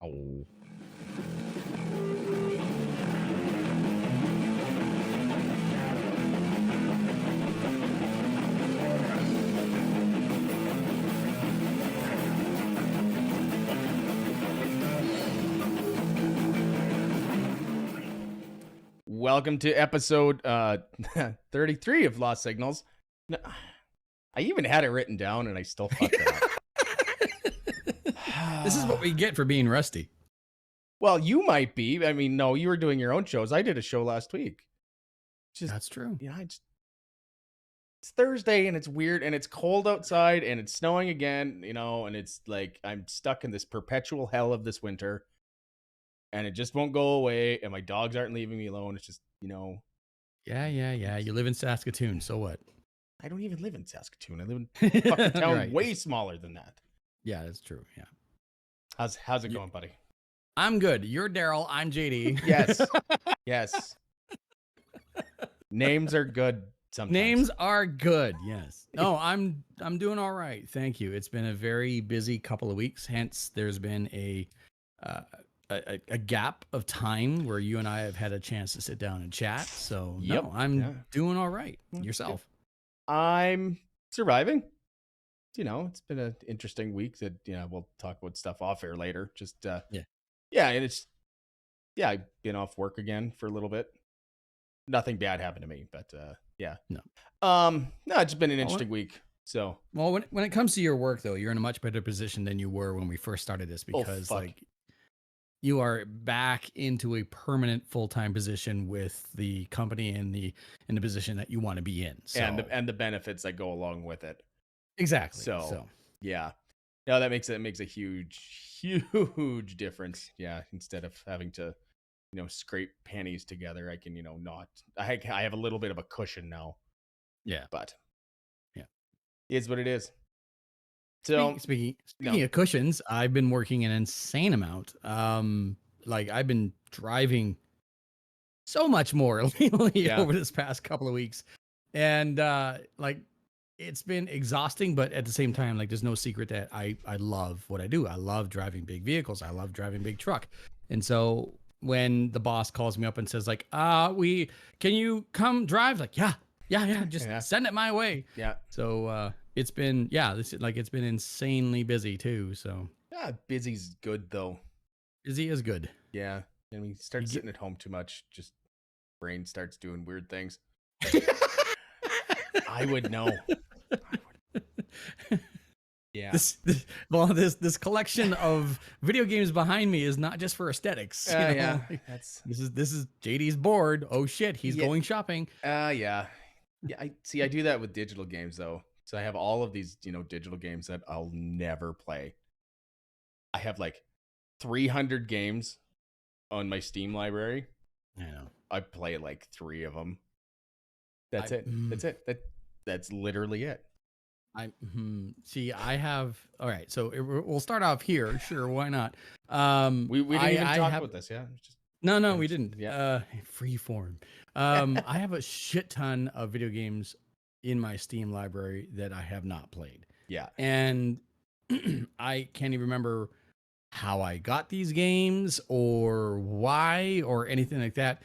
Oh. Welcome to episode 33 of Lost Signals. No, I even had it written down and I still fucked it up. This is what we get for being rusty. Well, you might be. I mean, no, you were doing your own shows. I did a show last week. That's true. Yeah, it's Thursday and it's weird and it's cold outside and it's snowing again, and it's like I'm stuck in this perpetual hell of this winter and it just won't go away and my dogs aren't leaving me alone. It's just, Yeah. You live in Saskatoon, so what? I don't even live in Saskatoon. I live in a fucking town Right. way smaller than that. Yeah, that's true. Yeah. How's it going, buddy? I'm good. You're Darrell. I'm JD. Yes. Names are good sometimes. Names are good. Yes. No, I'm doing all right. Thank you. It's been a very busy couple of weeks. Hence, there's been a gap of time where you and I have had a chance to sit down and chat. So no, I'm doing all right. Yourself? I'm surviving. It's been an interesting week that, we'll talk about stuff off air later. Just, and I've been off work again for a little bit. Nothing bad happened to me, but, No. No, it's been an interesting week. So, well, when it comes to your work though, you're in a much better position than you were when we first started this because you are back into a permanent full-time position with the company and in the position that you want to be in. So, and the benefits that go along with it. Exactly. So yeah. No, that makes a huge difference. Yeah. Instead of having to, scrape pennies together, I can, I have a little bit of a cushion now. Yeah. But yeah, it is what it is. So speaking of cushions, I've been working an insane amount. I've been driving so much more lately over this past couple of weeks. And it's been exhausting, but at the same time, like there's no secret that I love what I do. I love driving big vehicles. I love driving big truck. And so when the boss calls me up and says like, can you come drive? Like, yeah, just send it my way. Yeah. So it's been, it's been insanely busy too. So yeah, busy's good though. Busy is good. Yeah. And we start sitting at home too much, just brain starts doing weird things. I would know. Yeah. This collection of video games behind me is not just for aesthetics. Yeah. This is JD's bored. Oh shit, he's going shopping. Yeah. I do that with digital games though. So I have all of these, digital games that I'll never play. I have like 300 games on my Steam library. I know. I play like 3 of them. That's it. That's literally it. I have. All right, so we'll start off here. Sure, why not? We didn't even talk about this, yeah. No, we didn't. Yeah. Free form. I have a shit ton of video games in my Steam library that I have not played. Yeah. And I can't even remember how I got these games or why or anything like that.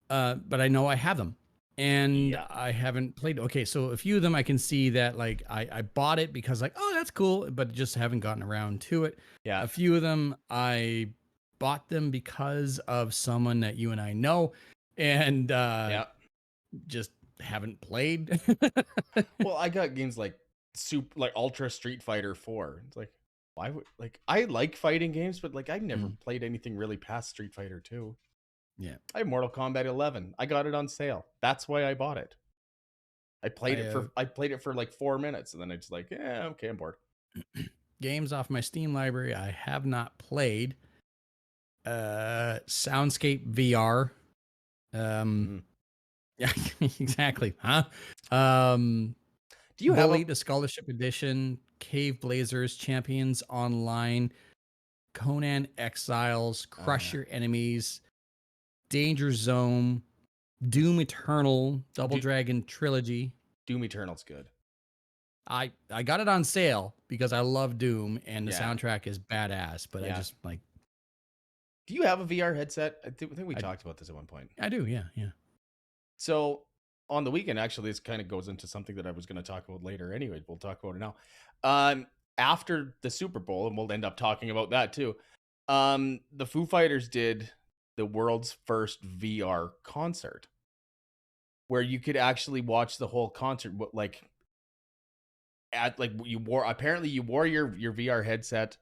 But I know I have them. And I haven't played. Okay, so a few of them I can see that like I bought it because like, oh, that's cool, but just haven't gotten around to it. Yeah. A few of them I bought them because of someone that you and I know, and just haven't played. Well, I got games like Ultra Street Fighter 4. It's like, why would I like fighting games, but like I never played anything really past Street Fighter 2. Yeah. I have Mortal Kombat 11. I got it on sale. That's why I bought it. I played it for like 4 minutes and then I just like, okay, I'm bored. Games off my Steam library I have not played. Soundscape VR. Yeah, exactly. Huh? Do you have the Scholarship Edition, Cave Blazers, Champions Online, Conan Exiles, Crush Your Enemies, Danger Zone, Doom Eternal, Double Dragon Trilogy. Doom Eternal's good. I got it on sale because I love Doom and the soundtrack is badass, but I just like Do you have a VR headset? I think we talked about this at one point. I do, yeah. So on the weekend, actually, this kind of goes into something that I was going to talk about later. Anyway, we'll talk about it now. After the Super Bowl, and we'll end up talking about that too. The Foo Fighters did the world's first VR concert, where you could actually watch the whole concert. You wore your VR headset,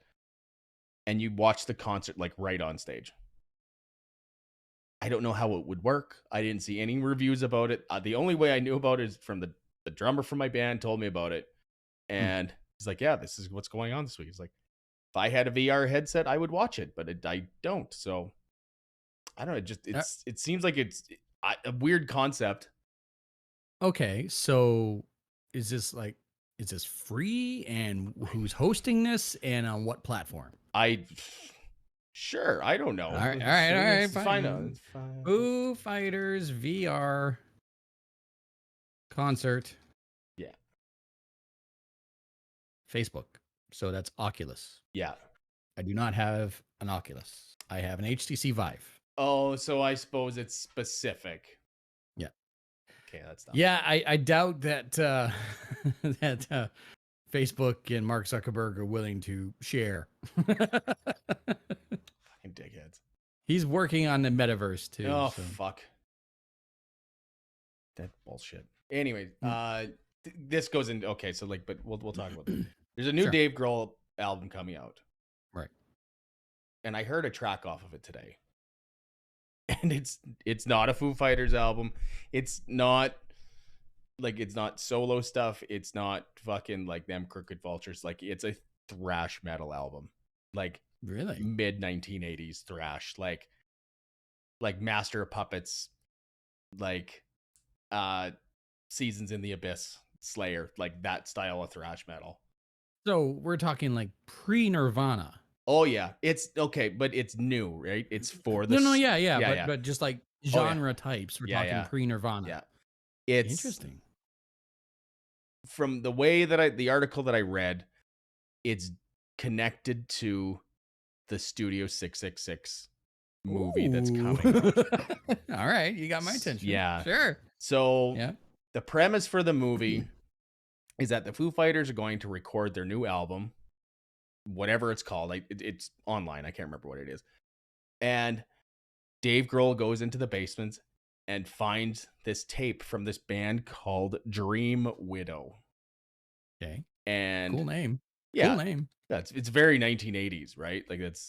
and you watched the concert like right on stage. I don't know how it would work. I didn't see any reviews about it. The only way I knew about it is from the drummer from my band told me about it. And he's like, yeah, this is what's going on this week. He's like, if I had a VR headset, I would watch it, but I don't. So I don't know. It seems like it's a weird concept. Okay. So is this free, and who's hosting this, and on what platform? Sure, I don't know. All right, fine. Foo Fighters VR concert. Yeah. Facebook. So that's Oculus. Yeah. I do not have an Oculus. I have an HTC Vive. Oh, so I suppose it's specific. Yeah. Okay, that's not. Yeah, I doubt that that Facebook and Mark Zuckerberg are willing to share. Dickheads. He's working on the metaverse too. Oh, fuck. That bullshit. Anyway, this goes into so but we'll talk about that. There's a new Dave Grohl album coming out. Right. And I heard a track off of it today. And it's not a Foo Fighters album. It's not solo stuff. It's not fucking like them Crooked Vultures. Like, it's a thrash metal album. Like, really mid 1980s thrash, like Master of Puppets, like Seasons in the Abyss, Slayer, like that style of thrash metal. So we're talking like pre-Nirvana. Oh yeah, it's okay, but it's new, right? It's for the but just like genre types, we're talking pre-Nirvana. Yeah, it's interesting. From the way that the article that I read, it's connected to the Studio 666 movie that's coming out. All right, you got my attention. Yeah, sure. So the premise for the movie is that the Foo Fighters are going to record their new album, whatever it's called. It's online. I can't remember what it is. And Dave Grohl goes into the basement and finds this tape from this band called Dream Widow. Okay. And cool name. Yeah. Cool name. It's very 1980s, right? Like it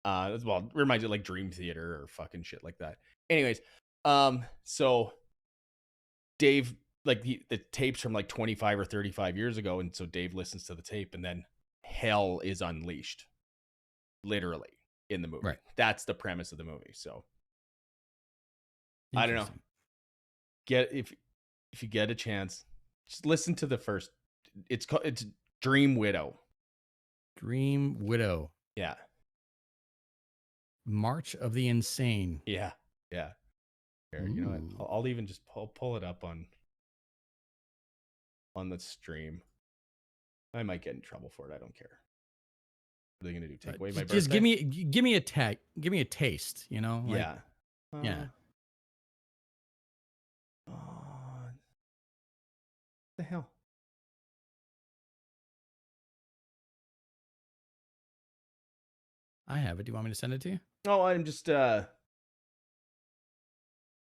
reminds you of like Dream Theater or fucking shit like that. Anyways, so Dave, like the tape's from like 25 or 35 years ago, and so Dave listens to the tape, and then hell is unleashed, literally, in the movie. Right. That's the premise of the movie. So I don't know. If you get a chance, just listen to the first. It's Dream Widow. Dream Widow. Yeah. March of the Insane. Yeah. Here, you know what? I'll even just pull it up on the stream. I might get in trouble for it. I don't care. What are they gonna do? Take away my birthday? Just give me a taste. You know? Like, yeah. What the hell? I have it. Do you want me to send it to you? Oh, I'm just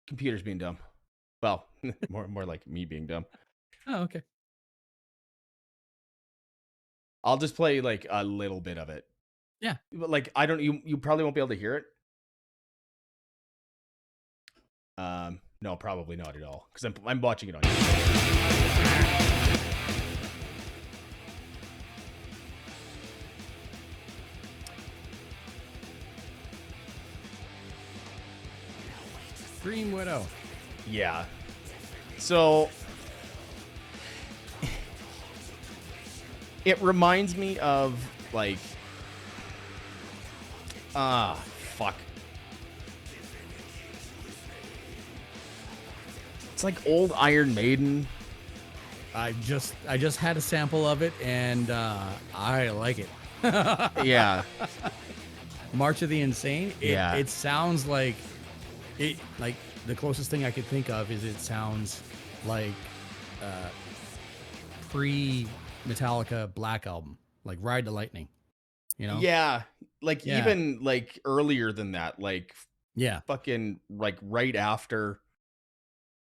computer's being dumb. Well, more like me being dumb. Oh, okay. I'll just play like a little bit of it. Yeah. But like you probably won't be able to hear it. No, probably not at all, because I'm watching it on YouTube. Dream Widow. Yeah. So it reminds me of like fuck. It's like old Iron Maiden. I just had a sample of it, and I like it. Yeah. March of the Insane. Yeah. It sounds like like the closest thing I could think of is it sounds like pre Metallica Black Album, like Ride the Lightning, you know? Yeah, like Yeah. even like earlier than that, like Yeah. fucking like right after,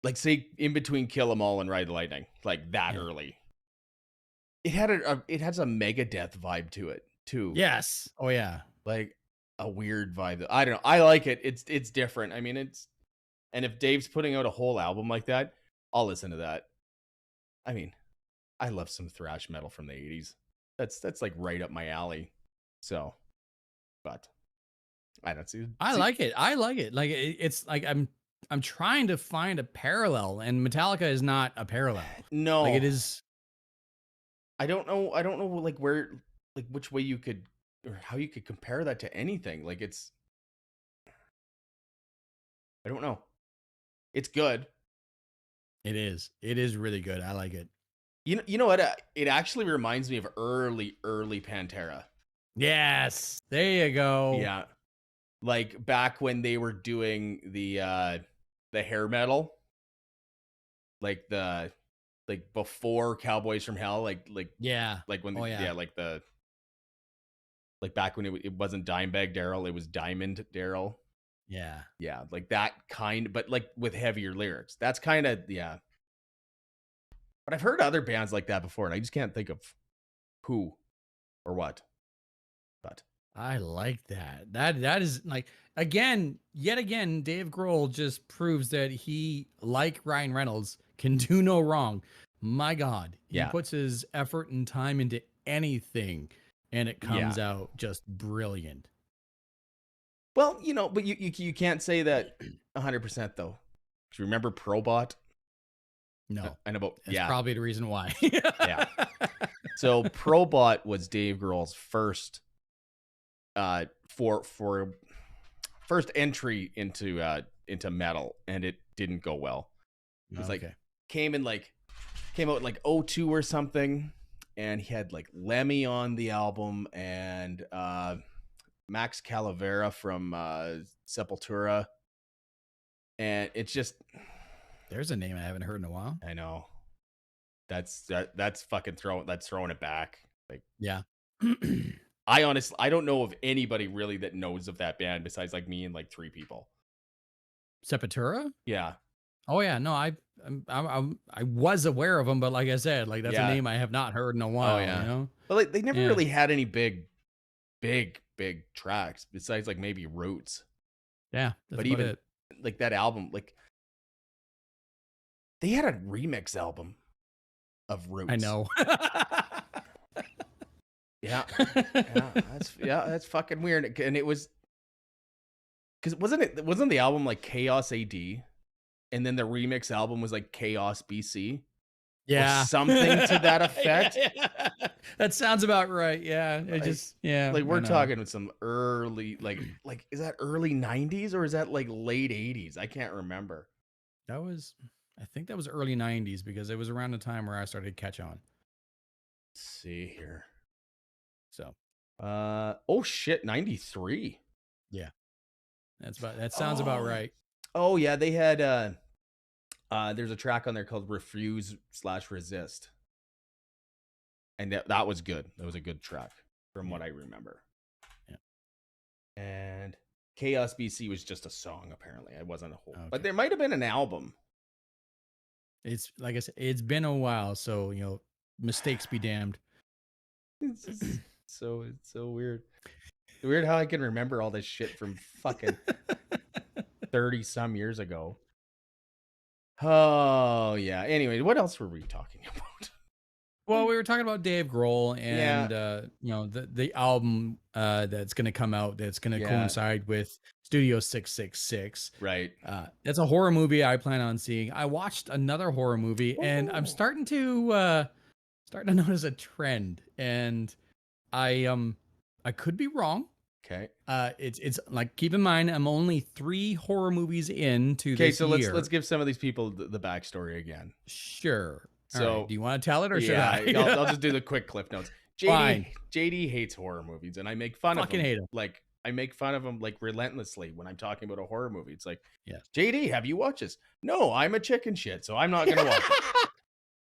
like say in between Kill 'Em All and Ride the Lightning, like that Yeah. early. It had it has a Megadeth vibe to it too. Yes. Oh yeah. Like a weird vibe. I don't know. I like it. It's different. I mean, and if Dave's putting out a whole album like that, I'll listen to that. I mean, I love some thrash metal from the 80s. That's like right up my alley. So, but I don't see. I like it. I like it. Like it's like I'm trying to find a parallel, and Metallica is not a parallel. Like it No, is. I don't know. I don't know like where, like which way you could, or how you could compare that to anything. Like I don't know. It's good. It is. It is really good. I like it. You know what? It actually reminds me of early Pantera. Yes. There you go. Yeah, like back when they were doing the hair metal, like before Cowboys from Hell, Yeah. like when Oh yeah. yeah, like back when it wasn't Dimebag Darrell, it was Diamond Darrell. Yeah. Yeah, like that kind, but like with heavier lyrics. That's kind of, yeah. But I've heard other bands like that before, and I just can't think of who or what. But I like that. That is like yet again, Dave Grohl just proves that he, like Ryan Reynolds, can do no wrong. My God, he yeah, puts his effort and time into anything, and it yeah. comes out just brilliant. Well, but you can't say that 100% though. Do you remember Probot? No, I know about, that's yeah, probably the reason why. yeah. So Probot was Dave Grohl's first for first entry into metal, and it didn't go well. It was like Okay. came out in like '02 or something, and he had like Lemmy on the album and Max Calavera from Sepultura, and it's just, There's a name I haven't heard in a while. I know that's fucking throwing it back. Like, Yeah. I don't know of anybody really that knows of that band besides like me and like 3 people. Sepultura? Yeah. Oh yeah, no, I was aware of him, but like I said, like that's a Yeah. name I have not heard in a Oh while. yeah. You know? But like they never Yeah. really had any big tracks besides like maybe Roots. Yeah. That's But about even it. like that album, like they had a remix album of Roots. I know. Yeah. That's fucking weird. And it was, because wasn't the album like Chaos AD, and then the remix album was like Chaos BC, Yeah. or something to that effect. Yeah. That sounds about right. Yeah. It just, yeah. Like I we're know. talking with some early, like is that early 90s or is that like late 80s? I can't remember. I think that was early 90s because it was around the time where I started to catch on. Let's see here. So, oh shit, 93. yeah. That sounds about right. Oh yeah, they had there's a track on there called Refuse/Resist. And that was good. That was a good track from what I remember. Yeah. And Chaos BC was just a song, apparently. It wasn't a whole, Okay. but there might have been an album. It's like I said, it's been a while, so mistakes be damned. It's so weird. Weird how I can remember all this shit from fucking 30 some years ago. Oh yeah. Anyway, what else were we talking about? Well, we were talking about Dave Grohl and the album that's going to come out that's going to coincide with Studio 666. Right. That's a horror movie I plan on seeing. I watched another horror movie and I'm starting to notice a trend, and I could be wrong. Okay. It's like, keep in mind I'm only 3 horror movies into this year. Okay, so let's give some of these people the backstory again. Sure. So, all right. Do you want to tell it or should I? I'll just do the quick cliff notes. JD hates horror movies, and I make fun of him. Hate him. Like I make fun of them like relentlessly when I'm talking about a horror movie. It's like, Yeah. JD, have you watched this? No, I'm a chicken shit, so I'm not gonna watch it.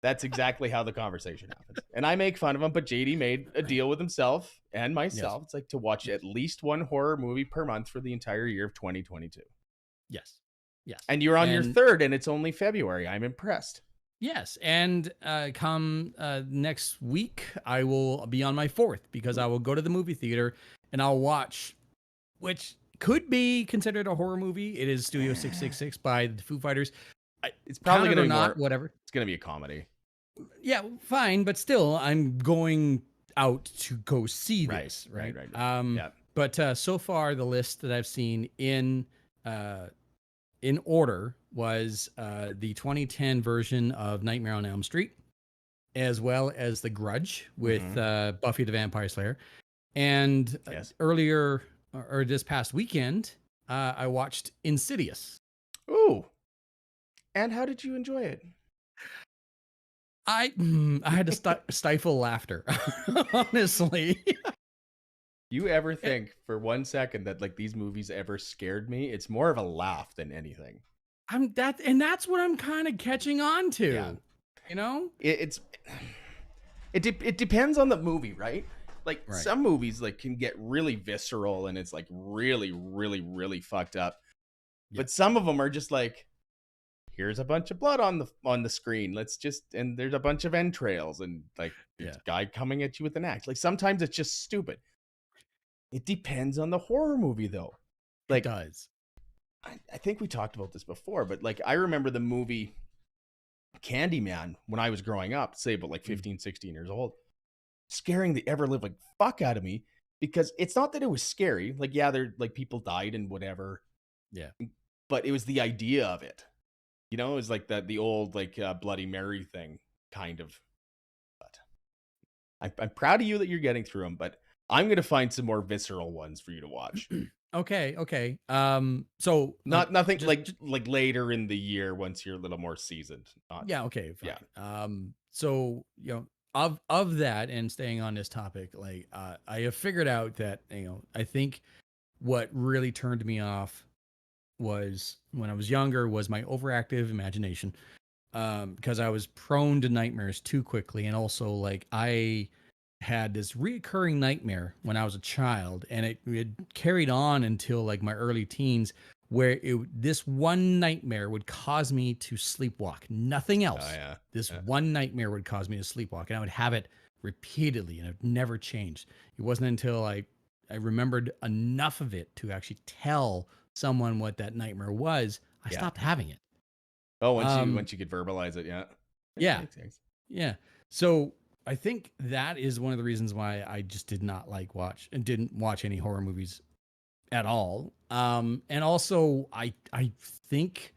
That's exactly how the conversation happens. And I make fun of him, but JD made a deal with himself and myself. Yes. It's like to watch at least one horror movie per month for the entire year of 2022. Yes. Yes. And you're on your third, and it's only February. I'm impressed. Yes. And come next week, I will be on my fourth because I will go to the movie theater and I'll watch, which could be considered a horror movie. It is Studio 666 by the Foo Fighters. It's probably going to be not whatever. It's going to be a comedy. Yeah, fine, but still, I'm going out to go see this, right? Yeah. But so far, the list that I've seen in order was the 2010 version of Nightmare on Elm Street, as well as The Grudge with Buffy the Vampire Slayer, and earlier or this past weekend, I watched Insidious. Ooh, and how did you enjoy it? I had to stifle laughter, honestly. You ever think for 1 second that like these movies ever scared me? It's more of a laugh than anything. That's what I'm kind of catching on to. Yeah. You know, it depends on the movie, right? Like some movies like can get really visceral and it's like really, really, really fucked up. Yeah. But some of them are just like, here's a bunch of blood on the screen. And there's a bunch of entrails and like this guy coming at you with an axe. Like sometimes it's just stupid. It depends on the horror movie though. Like it does. I think we talked about this before, but like I remember the movie Candyman when I was growing up, say about like 15, 16 years old, scaring the ever living fuck out of me because it's not that it was scary. Like, yeah, there like people died and whatever. Yeah. But it was the idea of it. You know, it was like the old like Bloody Mary thing kind of. But I'm proud of you that you're getting through them, but I'm going to find some more visceral ones for you to watch. Okay. So nothing like later in the year once you're a little more seasoned. Okay. Fine. Yeah. So, of that and staying on this topic, like I have figured out that, I think what really turned me off was when I was younger was my overactive imagination, because I was prone to nightmares too quickly. And also like I had this recurring nightmare when I was a child, and it carried on until like my early teens, where this one nightmare would cause me to sleepwalk. Nothing else. One nightmare would cause me to sleepwalk, and I would have it repeatedly, and it never changed. It wasn't until I remembered enough of it to actually tell someone what that nightmare was, I stopped having it. Oh, once you could verbalize it, yeah. So I think that is one of the reasons why I just didn't watch any horror movies at all. And also I think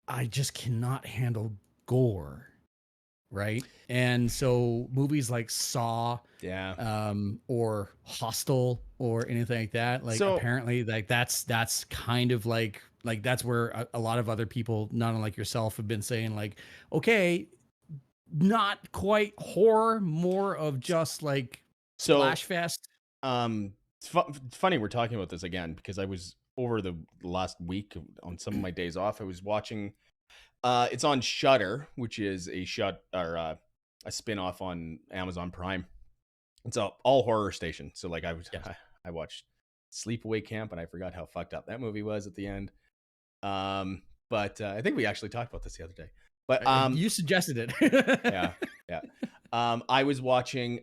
I just cannot handle gore. Right. And so movies like Saw, or Hostel or anything like that, like apparently like that's kind of like that's where a lot of other people, not unlike yourself, have been saying like, okay, not quite horror, more of just like splash fest. It's funny we're talking about this again because I was over the last week on some of my days off. I was watching. It's on Shudder, which is a spin-off on Amazon Prime. It's all horror station. So like I watched Sleepaway Camp and I forgot how fucked up that movie was at the end. But I think we actually talked about this the other day. But you suggested it. yeah. I was watching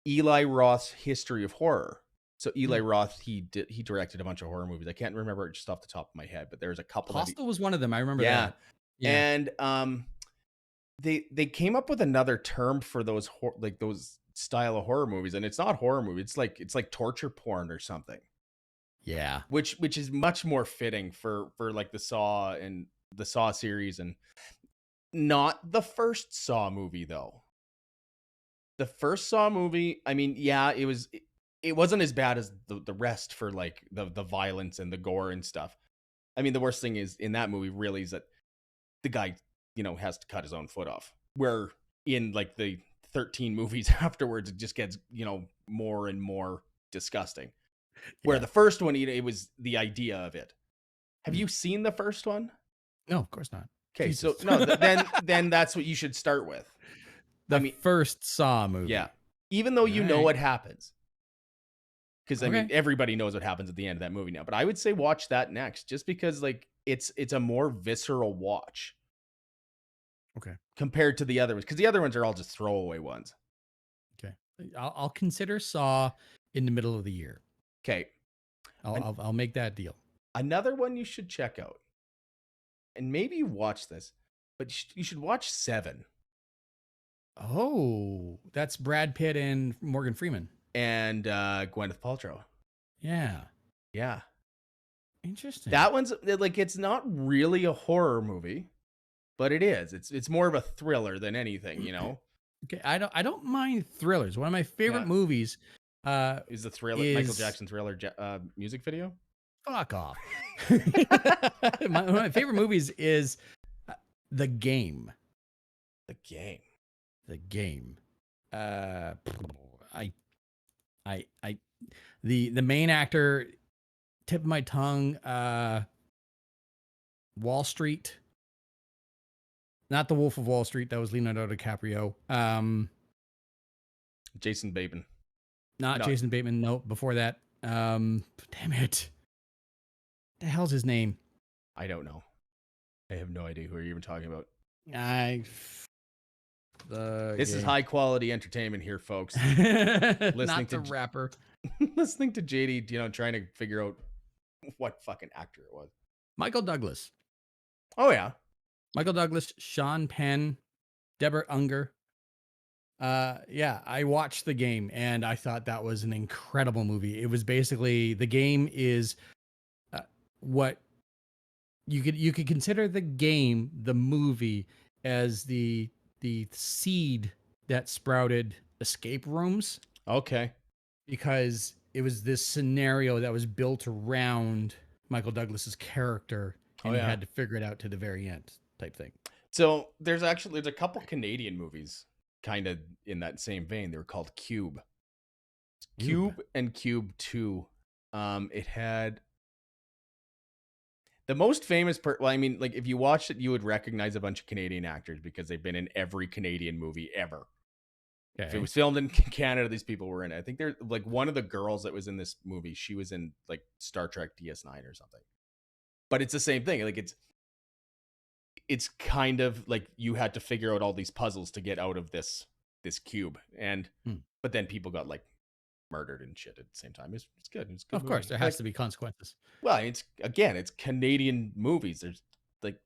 Eli Roth's History of Horror. So Eli Roth, he directed a bunch of horror movies. I can't remember it just off the top of my head, but there's a couple. Hostel was one of them. I remember that. Yeah. And they came up with another term for those those style of horror movies, and it's not horror movie. It's like torture porn or something. Yeah. Which is much more fitting for like the Saw and the Saw series, and not the first Saw movie though. The first Saw movie, I mean, it wasn't as bad as the rest for like the violence and the gore and stuff. I mean, the worst thing is in that movie really is that the guy, has to cut his own foot off. Where in like the 13 movies afterwards, it just gets, more and more disgusting. Where the first one, it was the idea of it. Have you seen the first one? No, of course not. Okay, Jesus. so no, then that's what you should start with. The first Saw movie. Yeah, even though you know what happens, because I mean everybody knows what happens at the end of that movie now. But I would say watch that next, just because like it's a more visceral watch. Okay. Compared to the other ones, because the other ones are all just throwaway ones. Okay, I'll consider Saw in the middle of the year. Okay, I'll make that deal. Another one you should check out, and maybe you watch this, but you should watch Seven. Oh, that's Brad Pitt and Morgan Freeman and Gwyneth Paltrow. Yeah. Interesting. That one's like, it's not really a horror movie, but it is. It's more of a thriller than anything, you know. Okay, I don't mind thrillers. One of my favorite movies is the Thriller, Michael Jackson Thriller music video. Fuck off. One of my favorite movies is The Game. The Game. The main actor, tip of my tongue, Wall Street. Not The Wolf of Wall Street. That was Leonardo DiCaprio. Jason Bateman. No. Jason Bateman. No, before that. Damn it. The hell's his name? I don't know. I have no idea who you're even talking about. This is high quality entertainment here, folks. Listening not to rapper. Listening to JD, trying to figure out what fucking actor it was. Michael Douglas. Oh yeah. Michael Douglas, Sean Penn, Deborah Unger. I watched The Game and I thought that was an incredible movie. It was basically, The Game is what you could consider The Game, the movie, as the seed that sprouted escape rooms. Okay. Because it was this scenario that was built around Michael Douglas's character, and you had to figure it out to the very end, type thing. So there's a couple Canadian movies kind of in that same vein. They were called Cube. Cube and Cube 2. It had the most famous like if you watched it, you would recognize a bunch of Canadian actors because they've been in every Canadian movie ever. Okay. If it was filmed in Canada, these people were in it. I think they're like one of the girls that was in this movie. She was in like Star Trek DS9 or something. But it's the same thing. Like it's kind of like you had to figure out all these puzzles to get out of this cube. And but then people got like murdered and shit at the same time. It's good. It's good. Of course, there has to be consequences. Well, it's Canadian movies. There's like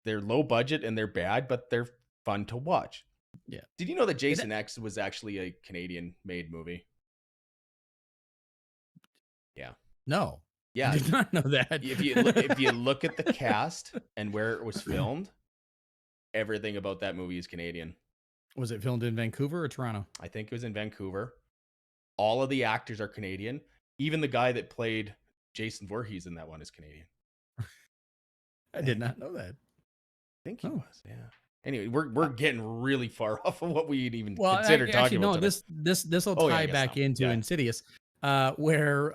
they're low budget and they're bad, but they're fun to watch. Yeah. Did you know that Jason X was actually a Canadian-made movie? Yeah. No. Yeah. I did not know that. If you look at the cast and where it was filmed, everything about that movie is Canadian. Was it filmed in Vancouver or Toronto? I think it was in Vancouver. All of the actors are Canadian. Even the guy that played Jason Voorhees in that one is Canadian. I did not know that. I think he was. Yeah. Anyway, we're getting really far off of what we'd even consider talking about. This will tie back into Insidious, where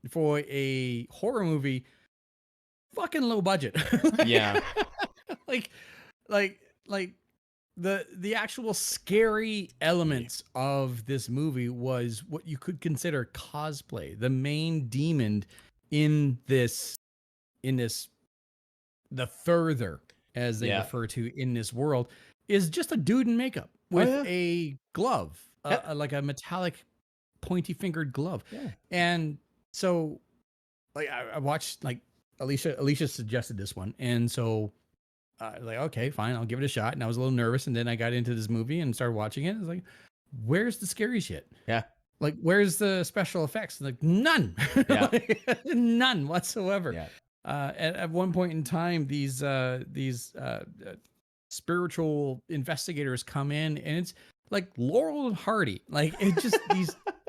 for a horror movie, fucking low budget. Yeah. like the actual scary elements of this movie was what you could consider cosplay. The main demon in this the further, as they refer to in this world, is just a dude in makeup with a glove, like a metallic pointy fingered glove. Yeah. And so like I watched, like Alicia suggested this one. And so like, okay, fine, I'll give it a shot. And I was a little nervous. And then I got into this movie and started watching it. I was like, where's the scary shit? Yeah. Like, where's the special effects? Like, none. Yeah. None whatsoever. Yeah. At one point in time, these spiritual investigators come in, and it's like Laurel and Hardy. Like, it just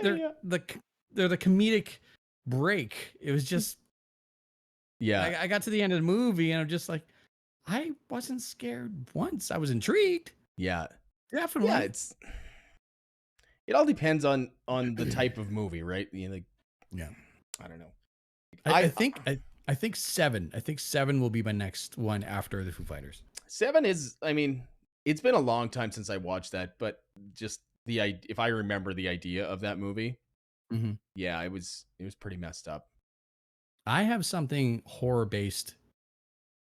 they're the comedic break. It was just I got to the end of the movie, and I'm just like, I wasn't scared once. I was intrigued. Yeah, definitely. Yeah, It all depends on the type of movie, right? You know, like, Yeah. I don't know. I think I think 7. I think 7 will be my next one after the Foo Fighters. 7 is, I mean, it's been a long time since I watched that, but just if I remember the idea of that movie, Mm-hmm. yeah, it was pretty messed up. I have something horror based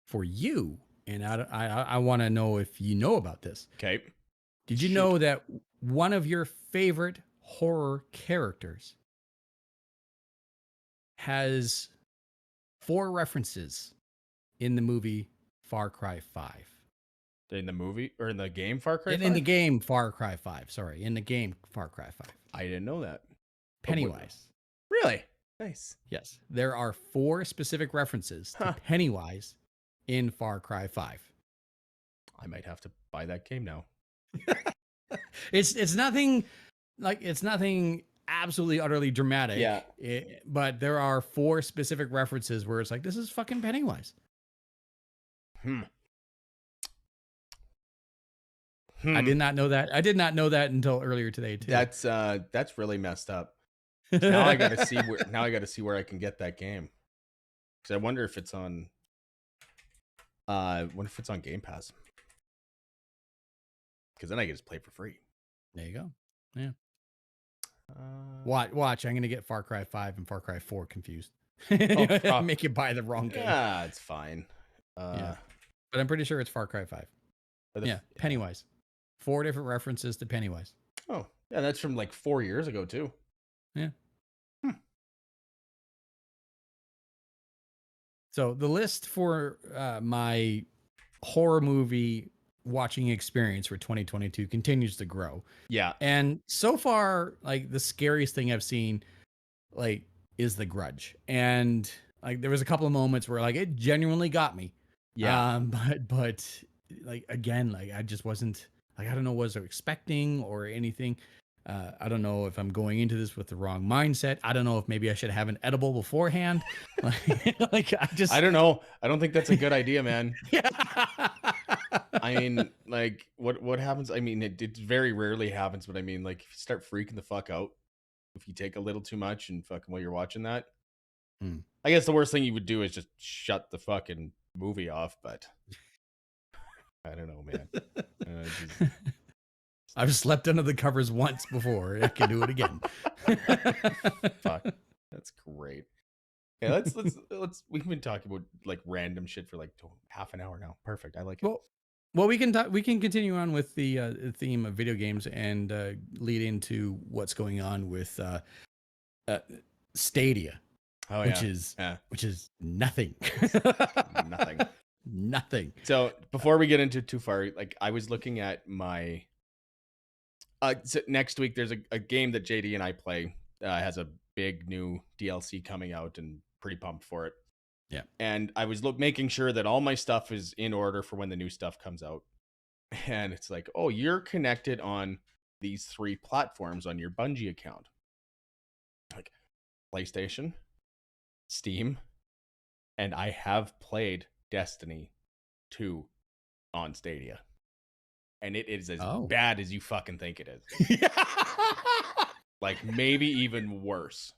for you, and I want to know if you know about this. Okay. Did you Shoot. know that one of your favorite horror characters has 4 references in the movie Far Cry 5? In the movie or in the game Far Cry In the 5? game Far Cry 5, sorry. In the game Far Cry 5. I didn't know that. Pennywise. Really? Nice. Yes. There are 4 specific references to Pennywise in Far Cry 5. I might have to buy that game now. It's nothing absolutely utterly dramatic. Yeah. But there are 4 specific references where it's like, this is fucking Pennywise. I did not know that. I did not know that until earlier today too. That's really messed up. Now I gotta see where I can get that game. Because I wonder if it's on Game Pass. Because then I can just play for free. There you go. Yeah. Watch. I'm gonna get Far Cry 5 and Far Cry 4 confused. Make you buy the wrong game. Yeah, it's fine. Yeah. But I'm pretty sure it's Far Cry 5. Yeah, Pennywise. 4 different references to Pennywise. Oh, yeah, that's from like 4 years ago too. Yeah. So the list for my horror movie watching experience for 2022 continues to grow. Yeah. And so far, like, the scariest thing I've seen, like, is The Grudge. And like, there was a couple of moments where, like, it genuinely got me. Yeah. But like, again, like, I just wasn't, like, I don't know what I was expecting or anything. I don't know if I'm going into this with the wrong mindset. I don't know if maybe I should have an edible beforehand. I don't know. I don't think that's a good idea, man. Yeah. I mean, like, what happens? I mean, it very rarely happens, but I mean, like, if you start freaking the fuck out, if you take a little too much and fucking while you're watching that, I guess the worst thing you would do is just shut the fucking movie off. But I don't know, man. I've slept under the covers once before. I can do it again. Fuck, that's great. Yeah, let's. We've been talking about like random shit for like half an hour now. Perfect. I like it. Well, we can continue on with the theme of video games and lead into what's going on with Stadia, which is nothing. Nothing. So before we get into too far, like, I was looking at my. So next week there's a game that JD and I play. Has a big new DLC coming out, and pretty pumped for it. Yeah. And I was making sure that all my stuff is in order for when the new stuff comes out. And it's like, oh, you're connected on these 3 platforms on your Bungie account. Like PlayStation, Steam, and I have played Destiny 2 on Stadia. And it is as bad as you fucking think it is. Like, maybe even worse.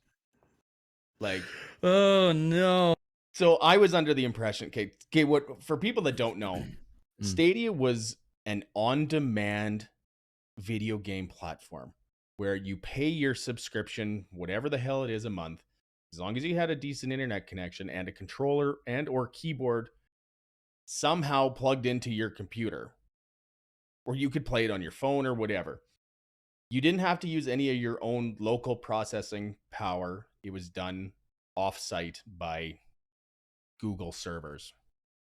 Like, oh no. So I was under the impression, okay, what, for people that don't know, Stadia was an on-demand video game platform where you pay your subscription, whatever the hell it is, a month, as long as you had a decent internet connection and a controller and or keyboard somehow plugged into your computer, or you could play it on your phone or whatever. You didn't have to use any of your own local processing power. It was done off-site by Google servers.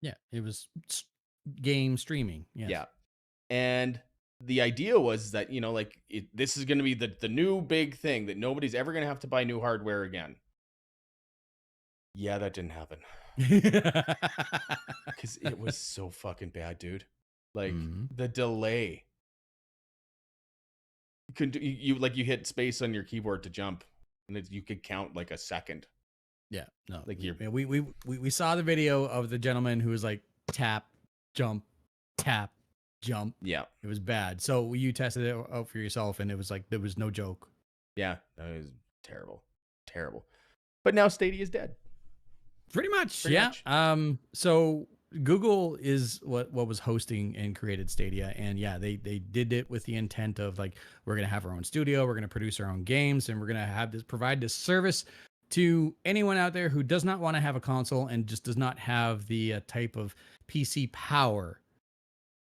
Yeah, it was game streaming. Yes. Yeah. And the idea was that, you know, like, this is going to be the new big thing that nobody's ever going to have to buy new hardware again. Yeah, that didn't happen. Because it was so fucking bad, dude. Like, the delay. You hit space on your keyboard to jump, and you could count like a second. Yeah, no. Like, we saw the video of the gentleman who was like tap, jump, tap, jump. Yeah. It was bad. So you tested it out for yourself, and it was like there was no joke. Yeah, it was terrible, terrible. But now Stadia is dead. Pretty much, yeah. So Google is what was hosting and created Stadia, and yeah, they did it with the intent of like, we're gonna have our own studio, we're gonna produce our own games, and we're gonna have this provide this service to anyone out there who does not want to have a console and just does not have the type of PC power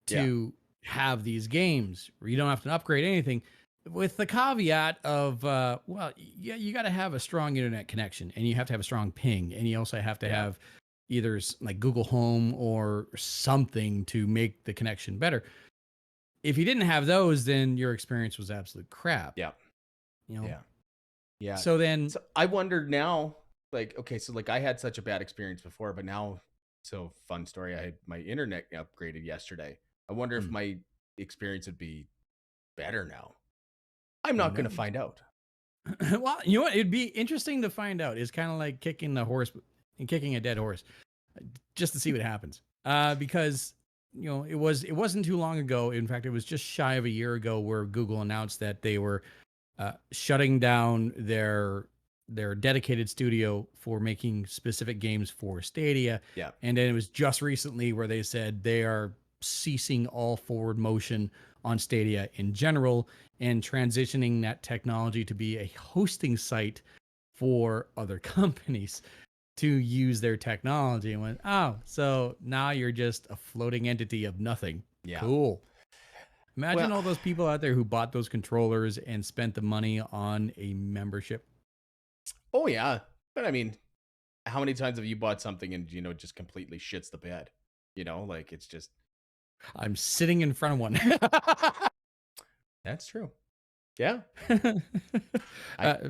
to have these games where you don't have to upgrade anything, with the caveat of well, yeah, you got to have a strong internet connection, and you have to have a strong ping, and you also have to have either like Google Home or something to make the connection better. If you didn't have those, then your experience was absolute crap. Yeah. You know? Yeah. So then I wonder now, like, okay, so like I had such a bad experience before, but now, so fun story, I had my internet upgraded yesterday. I wonder if my experience would be better now. I'm not going to find out. Well, you know what? It'd be interesting to find out. It's kind of like kicking a dead horse, just to see what happens. Because you know, it wasn't too long ago. In fact, it was just shy of a year ago where Google announced that they were shutting down their dedicated studio for making specific games for Stadia. Yeah. And then it was just recently where they said they are ceasing all forward motion on Stadia in general and transitioning that technology to be a hosting site for other companies to use their technology. And went, oh, so now you're just a floating entity of nothing. Yeah. Cool. Imagine all those people out there who bought those controllers and spent the money on a membership. Oh yeah. But I mean, how many times have you bought something and, you know, just completely shits the bed? You know, like it's just. I'm sitting in front of one. That's true. Yeah.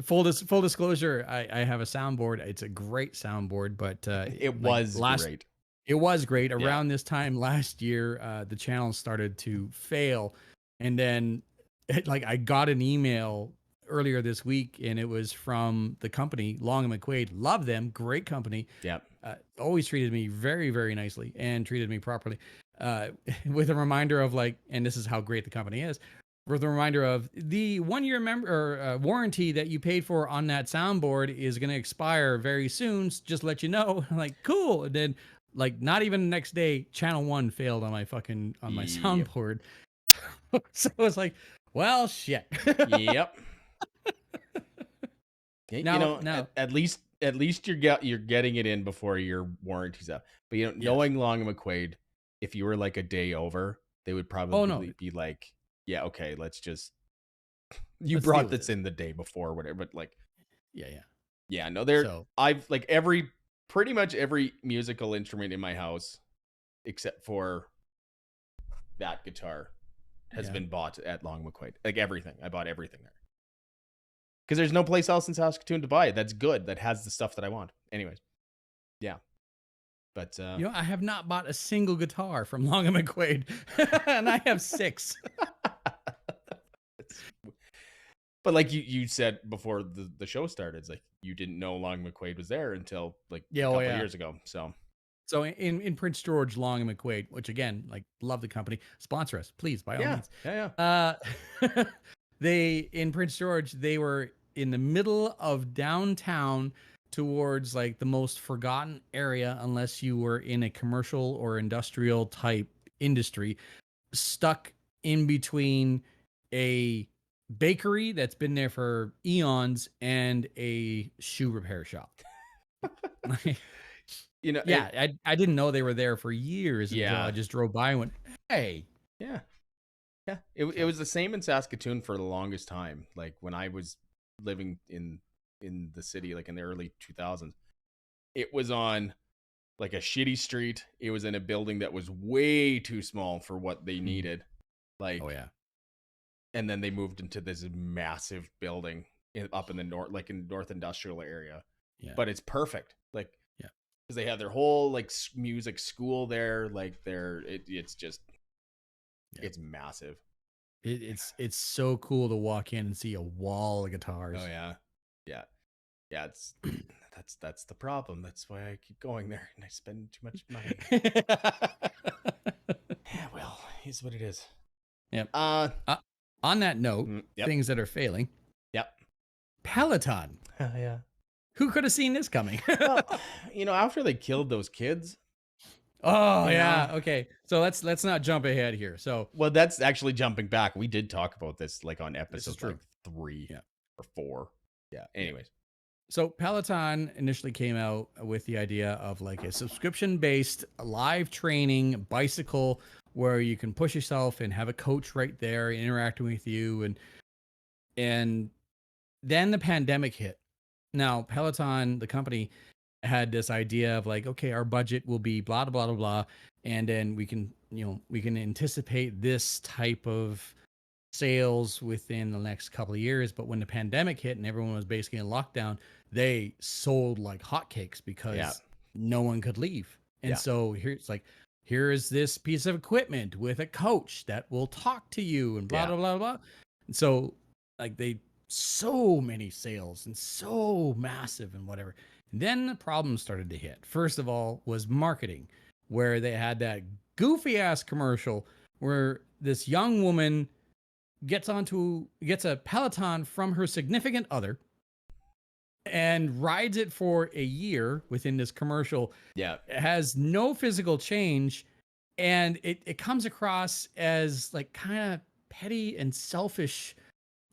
Full disclosure, I have a soundboard. It's a great soundboard, but it was great. It was great. Around this time last year, the channel started to fail. And then I got an email earlier this week, and it was from the company, Long and McQuaid. Love them. Great company. Yeah. Always treated me very, very nicely and treated me properly. With a reminder of like, and this is how great the company is, with a reminder of the 1 year warranty that you paid for on that soundboard is going to expire very soon. Just let you know. I'm like, cool. And then like not even the next day, channel 1 failed on my soundboard. So it was like, well, shit. Yep. Now, at least you're getting it in before your warranty's up. But you know, knowing Long and McQuaid, if you were like a day over, they would probably be like, yeah, okay, let's brought this in the day before or whatever. But like, yeah. No, I've like pretty much every musical instrument in my house, except for that guitar, has been bought at Long McQuaid. Like everything, I bought everything there. Because there's no place else in Saskatoon to buy it that's good, that has the stuff that I want. Anyways, yeah. But you know, I have not bought a single guitar from Long and McQuaid, and I have 6. But like you said before the show started, it's like you didn't know Long McQuaid was there until like a couple years ago. So in Prince George, Long and McQuaid, which again, like, love the company, sponsor us, please, by all means. Yeah. They in Prince George, they were in the middle of downtown towards like the most forgotten area, unless you were in a commercial or industrial type industry, stuck in between a bakery that's been there for eons and a shoe repair shop. You know, I didn't know they were there for years until I just drove by and went, hey. Yeah. It was the same in Saskatoon for the longest time. Like when I was living in the city, like in the early 2000s, it was on like a shitty street. It was in a building that was way too small for what they needed. Like, and then they moved into this massive building up in the north, like in North Industrial area. Yeah. But it's perfect. Like, because they have their whole like music school there. Like it's just, it's massive. It's so cool to walk in and see a wall of guitars. Oh yeah. It's that's the problem. That's why I keep going there and I spend too much money. Yeah, well, Here's what it is. Yep. Uh, On that note, yep. things that are failing. Yep. Peloton. Yeah. Who could have seen this coming? Well, after they killed those kids. Oh yeah. Okay. So let's not jump ahead here. So well, that's actually jumping back. We did talk about this like on episode like 3 or 4. Yeah. Anyways. So Peloton initially came out with the idea of like a subscription-based live training bicycle where you can push yourself and have a coach right there interacting with you, and then the pandemic hit. Now Peloton, the company, had this idea of like, okay, our budget will be blah blah blah blah, and then we can anticipate this type of sales within the next couple of years. But when the pandemic hit and everyone was basically in lockdown, they sold like hotcakes because no one could leave. And so here is this piece of equipment with a coach that will talk to you and blah blah blah blah. And so like so many sales and so massive and whatever. And then the problem started to hit. First of all was marketing, where they had that goofy ass commercial where this young woman gets a Peloton from her significant other and rides it for a year within this commercial. Yeah. It has no physical change, and it comes across as like kind of petty and selfish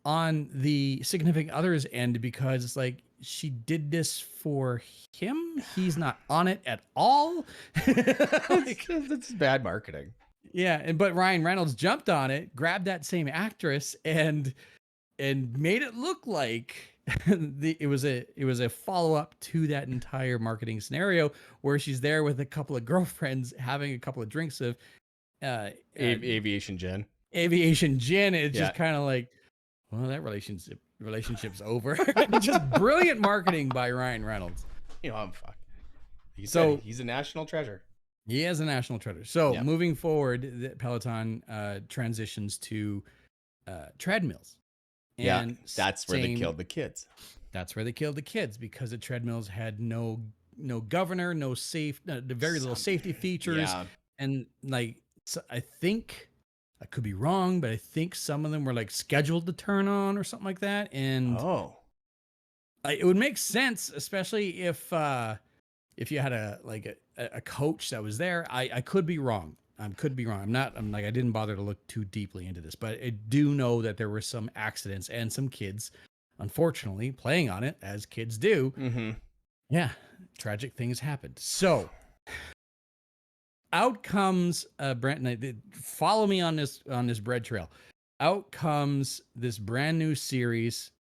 on the significant other's end, because it's like she did this for him. He's not on it at all. That's bad marketing. Yeah, but Ryan Reynolds jumped on it, grabbed that same actress, and made it look like it was a follow-up to that entire marketing scenario where she's there with a couple of girlfriends having a couple of drinks of aviation gin. Aviation gin. It's just kind of like, well, that relationship's over. Just brilliant marketing by Ryan Reynolds. I'm fucked. He's a national treasure. He is a national treasure. So moving forward, the Peloton transitions to treadmills. And that's where they killed the kids. That's where they killed the kids, because the treadmills had no governor, very little safety features. Yeah. And like, so I think, I could be wrong, but I think some of them were like scheduled to turn on or something like that. And it would make sense, especially if you had a coach that was there. I could be wrong. I didn't bother to look too deeply into this, but I do know that there were some accidents and some kids, unfortunately, playing on it, as kids do. Mm-hmm. Yeah, tragic things happened. So out comes Brent. Follow me on this bread trail. Out comes this brand new series,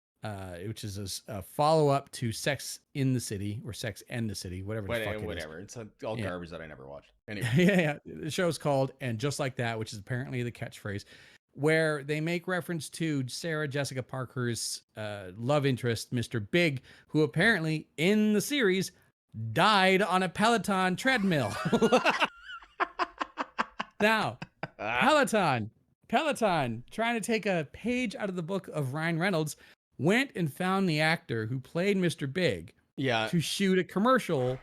which is a follow up to Sex in the City, or Sex and the City, whatever. It's all garbage that I never watched. Anyway, yeah. The show's called "And Just Like That," which is apparently the catchphrase, where they make reference to Sarah Jessica Parker's love interest, Mr. Big, who apparently in the series died on a Peloton treadmill. Now, Peloton, trying to take a page out of the book of Ryan Reynolds, went and found the actor who played Mr. Big to shoot a commercial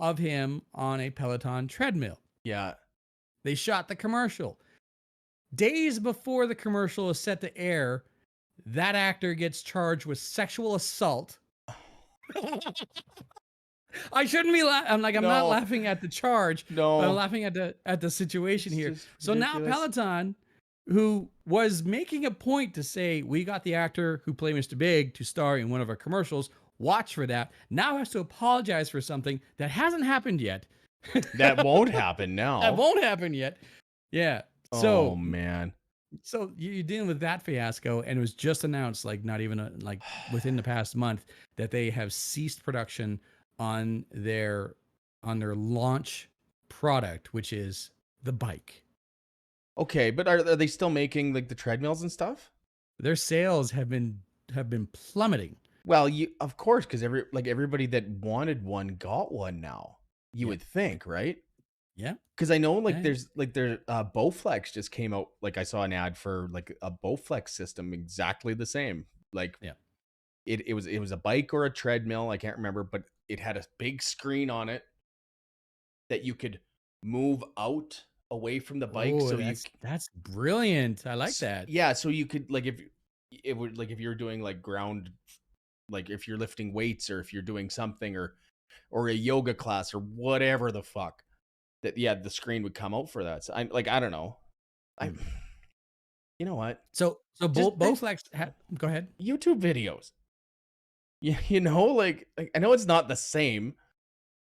of him on a Peloton treadmill. Yeah. They shot the commercial. Days before the commercial is set to air, that actor gets charged with sexual assault. I shouldn't be I'm not laughing at the charge. No. But I'm laughing at the situation here. So now Peloton, who was making a point to say, we got the actor who played Mr. Big to star in one of our commercials, watch for that, now has to apologize for something that hasn't happened yet. That won't happen now. That won't happen yet. Yeah. So, oh man. So you're dealing with that fiasco, and it was just announced, like not even within the past month, that they have ceased production on their launch product, which is the bike. Okay, but are they still making like the treadmills and stuff? Their sales have been plummeting. Well, of course, because everybody that wanted one got one now. You would think, right? Yeah. Because I know there's Bowflex just came out. Like I saw an ad for like a Bowflex system, exactly the same. Like it was a bike or a treadmill, I can't remember, but it had a big screen on it that you could move out away from the bike, Oh, so you that's brilliant. I like that. yeah, so you could like if it would like if you're doing like ground, like if you're lifting weights or if you're doing something or a yoga class or whatever the fuck, that yeah, the screen would come out for that. So I'm like, I don't know. I Mm. you know what? So Just Bowflex. Go ahead. YouTube videos. Yeah, like I know it's not the same,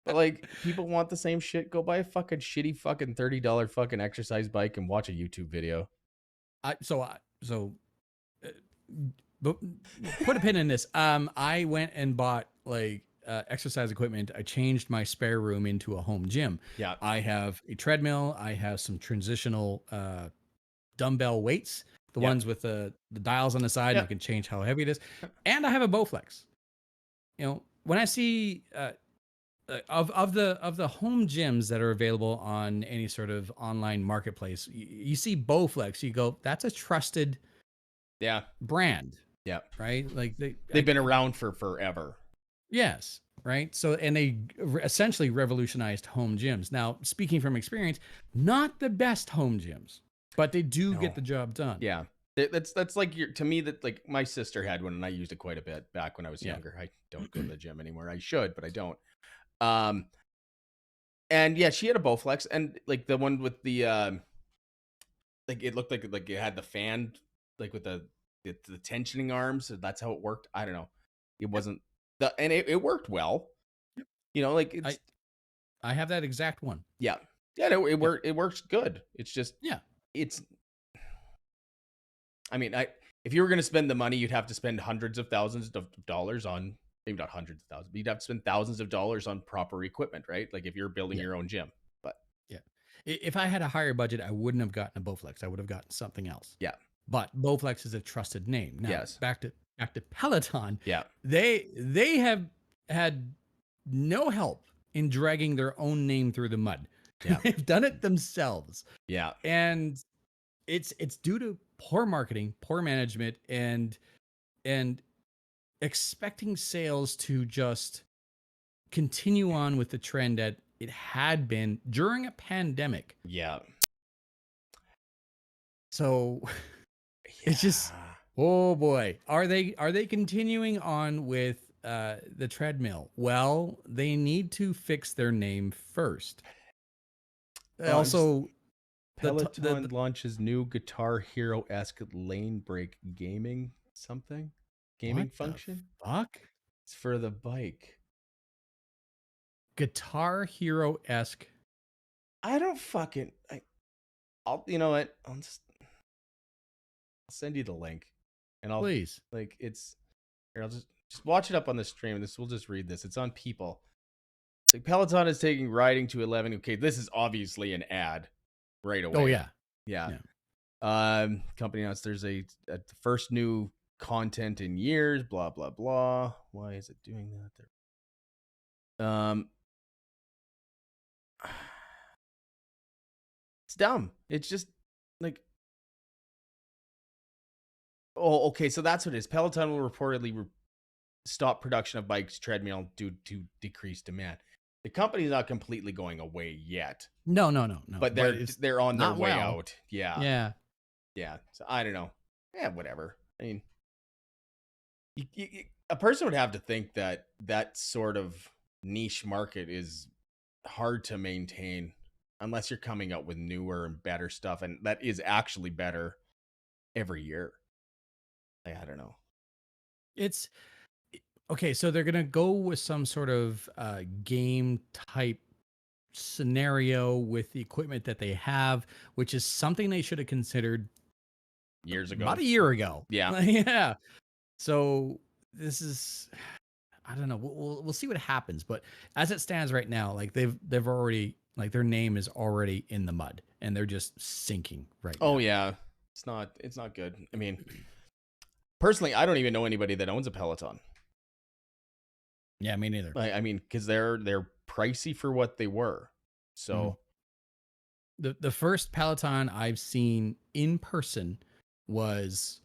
but like people want the same shit. Go buy a fucking shitty fucking $30 fucking exercise bike and watch a YouTube video. So but put a pin in this. I went and bought like exercise equipment. I changed my spare room into a home gym. Yeah. I have a treadmill. I have some transitional dumbbell weights, the Yeah. ones with the dials on the side, and Yeah. you can change how heavy it is. And I have a Bowflex. You know, when I see of the home gyms that are available on any sort of online marketplace, you see Bowflex, you go, that's a trusted Yeah. brand, Yeah. right? Like They've been around for forever. yes, right. So and they essentially revolutionized home gyms. Now, speaking from experience, not the best home gyms, but they do get the job done. Yeah. That's like to me that like my sister had one and I used it quite a bit back when I was younger. I don't go to the gym anymore. I should, but I don't. And yeah, she had a Bowflex and like the one with the like it looked like it had the fan like with the tensioning arms. So that's how it worked. I don't know. It wasn't and it worked well. You know, like it's I have that exact one. Yeah. Yeah, no, it works good. It's just it's I mean, if you were going to spend the money, you'd have to spend hundreds of thousands of dollars on maybe not hundreds of thousands, but you'd have to spend thousands of dollars on proper equipment, right? Like if you're building your own gym. But if I had a higher budget, I wouldn't have gotten a Bowflex. I would have gotten something else. Yeah. But Bowflex is a trusted name. Now, yes. back to Peloton. Yeah. They have had no help in dragging their own name through the mud. Yeah. They've done it themselves. Yeah. And it's due to poor marketing, poor management, and expecting sales to just continue on with the trend that it had been during a pandemic. Yeah. So it's just, oh boy, are they continuing on with the treadmill? Well, they need to fix their name first. Also, Peloton launches new Guitar Hero-esque lane break gaming function. Fuck, it's for the bike. Guitar Hero-esque. I don't fucking. I'll. You know what? I'll send you the link, and I'll please like it's. Here, I'll just watch it up on the stream. We'll just read this. It's on People. It's like Peloton is taking riding to 11. Okay, this is obviously an ad, right away. Oh yeah. Company announced there's a first new content in years. Blah blah blah. Why is it doing that there? It's dumb. It's just like, oh, okay. So that's what it is. Peloton will reportedly stop production of bikes, treadmill due to decreased demand. The company's not completely going away yet. No. But they're on their way out. Yeah. So I don't know. Yeah, whatever. I mean, a person would have to think that sort of niche market is hard to maintain unless you're coming up with newer and better stuff, and that is actually better every year. I don't know. It's okay. So they're gonna go with some sort of game type scenario with the equipment that they have, which is something they should have considered years ago, about a year ago. Yeah. So this is, I don't know. We'll see what happens, but as it stands right now, like they've already, like their name is already in the mud and they're just sinking right now. Oh yeah, it's not good. I mean, personally, I don't even know anybody that owns a Peloton. Yeah, me neither. I mean, because they're pricey for what they were. So the first Peloton I've seen in person was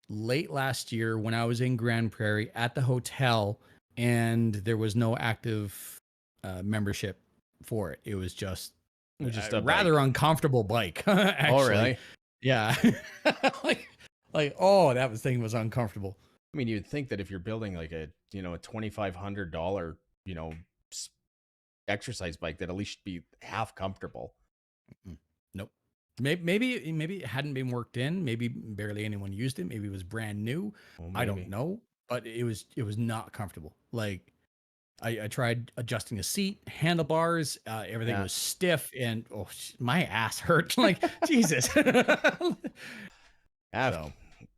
late last year when I was in Grand Prairie at the hotel, and there was no active membership for it. It was just Just a rather bike. uncomfortable bike. Actually. Oh, really? Yeah. like, oh, that thing was uncomfortable. I mean, you'd think that if you're building like a $2,500 exercise bike, that at least should be half comfortable. Nope. Maybe it hadn't been worked in. Maybe barely anyone used it. Maybe it was brand new. Well, I don't know, but it was not comfortable. Like I tried adjusting the seat, handlebars, everything was stiff, and my ass hurt. Like Jesus.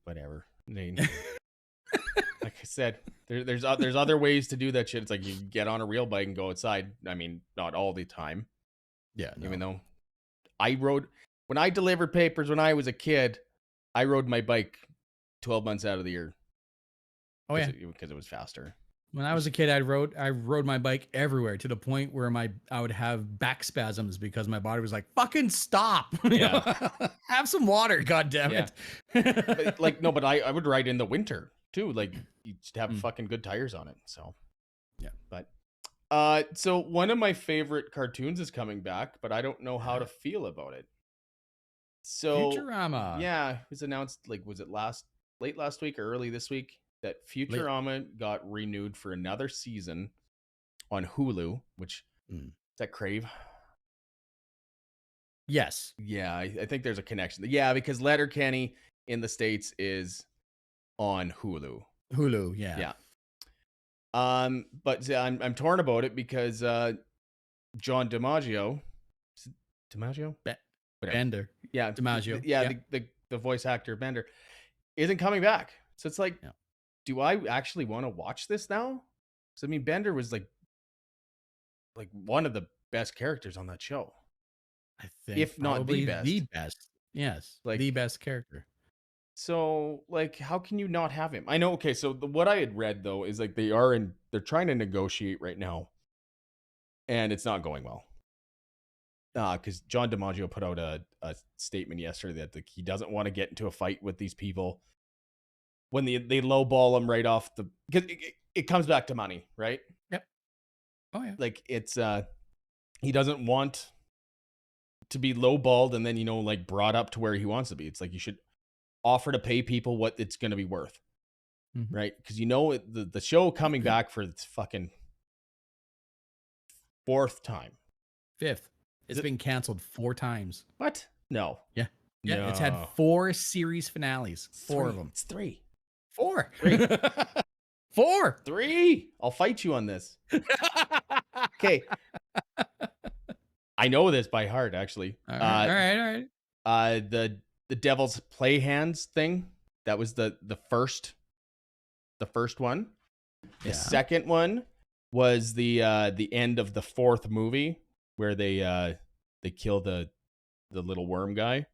Whatever. I mean, like I said, there's other ways to do that shit. It's like you get on a real bike and go outside. I mean, not all the time. Yeah. No. Even though when I delivered papers when I was a kid, I rode my bike 12 months out of the year. Oh yeah, because it was faster. When I was a kid, I rode my bike everywhere to the point where I would have back spasms because my body was like, "Fucking stop! Yeah. Have some water, god damn it!" But I would ride in the winter too. Like you just have fucking good tires on it. So yeah. But so one of my favorite cartoons is coming back, but I don't know how to feel about it. So Futurama. Yeah, it was announced. Like, was it late last week or early this week that Futurama got renewed for another season on Hulu? Which is that Crave? Yes. Yeah, I think there's a connection. Yeah, because Letterkenny in the States is on Hulu. Hulu, yeah. Yeah. But I'm torn about it because John DiMaggio, Bender. Yeah, DiMaggio. Yeah. The voice actor Bender isn't coming back. So it's like, do I actually want to watch this now? Because I mean, Bender was like one of the best characters on that show. I think, if not the best. The best. Yes, like the best character. So, like, how can you not have him? I know. Okay, so what I had read though is like they're trying to negotiate right now, and it's not going well. Because John DiMaggio put out a statement yesterday that he doesn't want to get into a fight with these people when they lowball him right off because it comes back to money, right? Yep. Oh yeah. Like it's he doesn't want to be lowballed and then like brought up to where he wants to be. It's like you should offer to pay people what it's going to be worth, right? Because the show coming back for its fucking fifth. It's been canceled 4 times. What? No. Yeah. Yeah. No. It's had 4 series finales. 4 of them. It's 3. 4. 3. 4. 3. I'll fight you on this. Okay. I know this by heart, actually. All right. The Devil's Play Hands thing. That was the first one. The second one was the end of the 4th movie where they kill the little worm guy.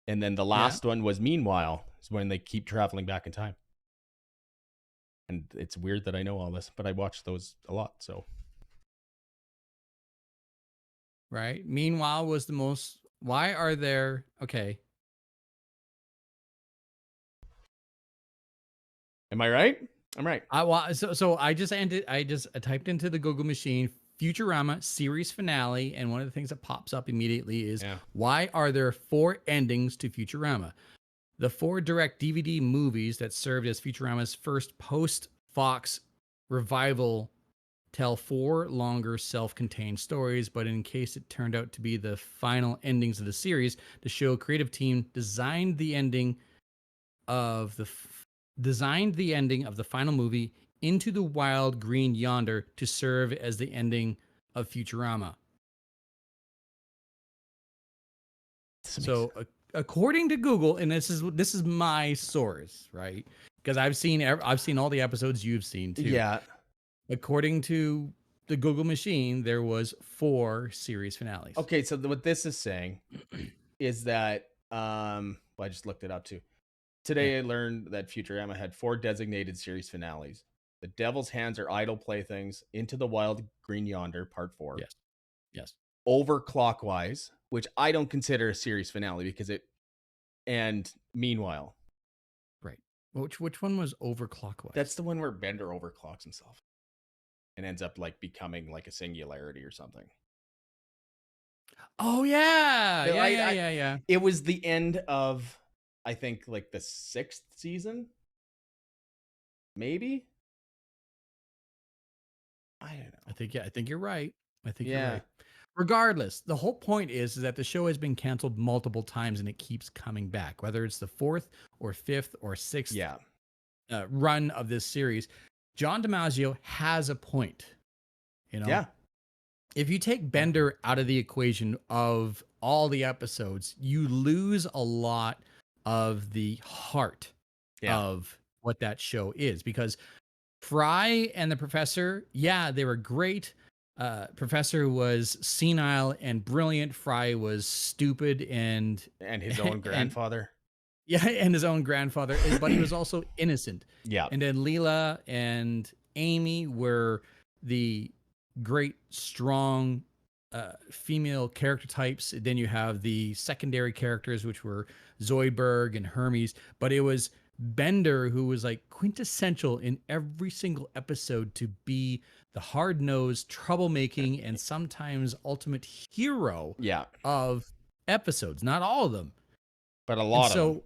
And then the last one was Meanwhile. It's when they keep traveling back in time. And it's weird that I know all this, but I watched those a lot, so. Right. Meanwhile was the most. Why are there? Okay. Am I right? I'm right. So I just typed into the Google machine Futurama series finale, and one of the things that pops up immediately is why are there 4 endings to Futurama? The 4 direct DVD movies that served as Futurama's first post-Fox revival tell 4 longer self-contained stories, but in case it turned out to be the final endings of the series, the show creative team designed the ending of the final movie Into the Wild Green Yonder to serve as the ending of Futurama. So, according to Google, and this is my source, right? Because I've seen all the episodes you've seen too. Yeah. According to the Google machine, there was 4 series finales. Okay, so what this is saying is that I just looked it up too. Today I learned that Futurama had 4 designated series finales. The Devil's Hands are Idle Playthings, Into the Wild Green Yonder, Part 4. Yes. Overclockwise, which I don't consider a series finale because and Meanwhile. Right. Which one was Overclockwise? That's the one where Bender overclocks himself and ends up like becoming like a singularity or something. Oh yeah, So yeah, yeah, yeah, yeah. it was the end of, I think, like the 6th season, maybe. I don't know. I think you're right. I think you're Yeah, right. Regardless, the whole point is that the show has been canceled multiple times and it keeps coming back, whether it's the fourth or fifth or sixth yeah, run of this series. John DiMaggio has a point. You know, yeah, if you take yeah, Bender out of the equation of all the episodes, you lose a lot of the heart yeah, of what that show is because Fry and the professor, yeah, they were great. Professor was senile and brilliant. Fry was stupid and and his own and grandfather. yeah, and his own grandfather, but he was also innocent. Yeah, And then Leela and Amy were the great, strong female character types. Then you have the secondary characters, which were Zoidberg and Hermes. But it was Bender who was like quintessential in every single episode to be the hard nosed, troublemaking, and sometimes ultimate hero yeah, of episodes. Not all of them. but a And lot of them.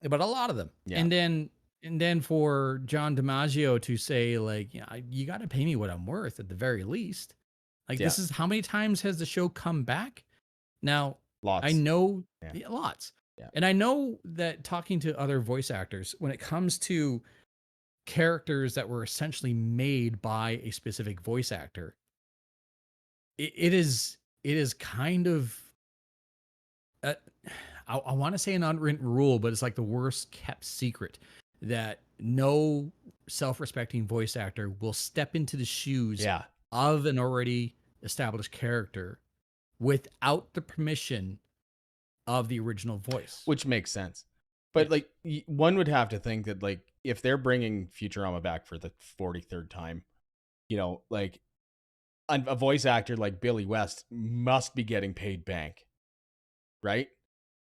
so, but a lot of them. Yeah, And then for John DiMaggio to say like, you got to pay me what I'm worth at the very least. Like yeah, this is how many times has the show come back? Now, I lots. know Yeah, lots. yeah, And I know that talking to other voice actors when it comes to characters that were essentially made by a specific voice actor, it is kind of uh, I want to say an unwritten rule, but it's like the worst kept secret that no self-respecting voice actor will step into the shoes yeah. of an already established character without the permission of the original voice. Which makes sense. But Yes. like one would have to think that like if they're bringing Futurama back for the 43rd time, like a voice actor like Billy West must be getting paid bank, right?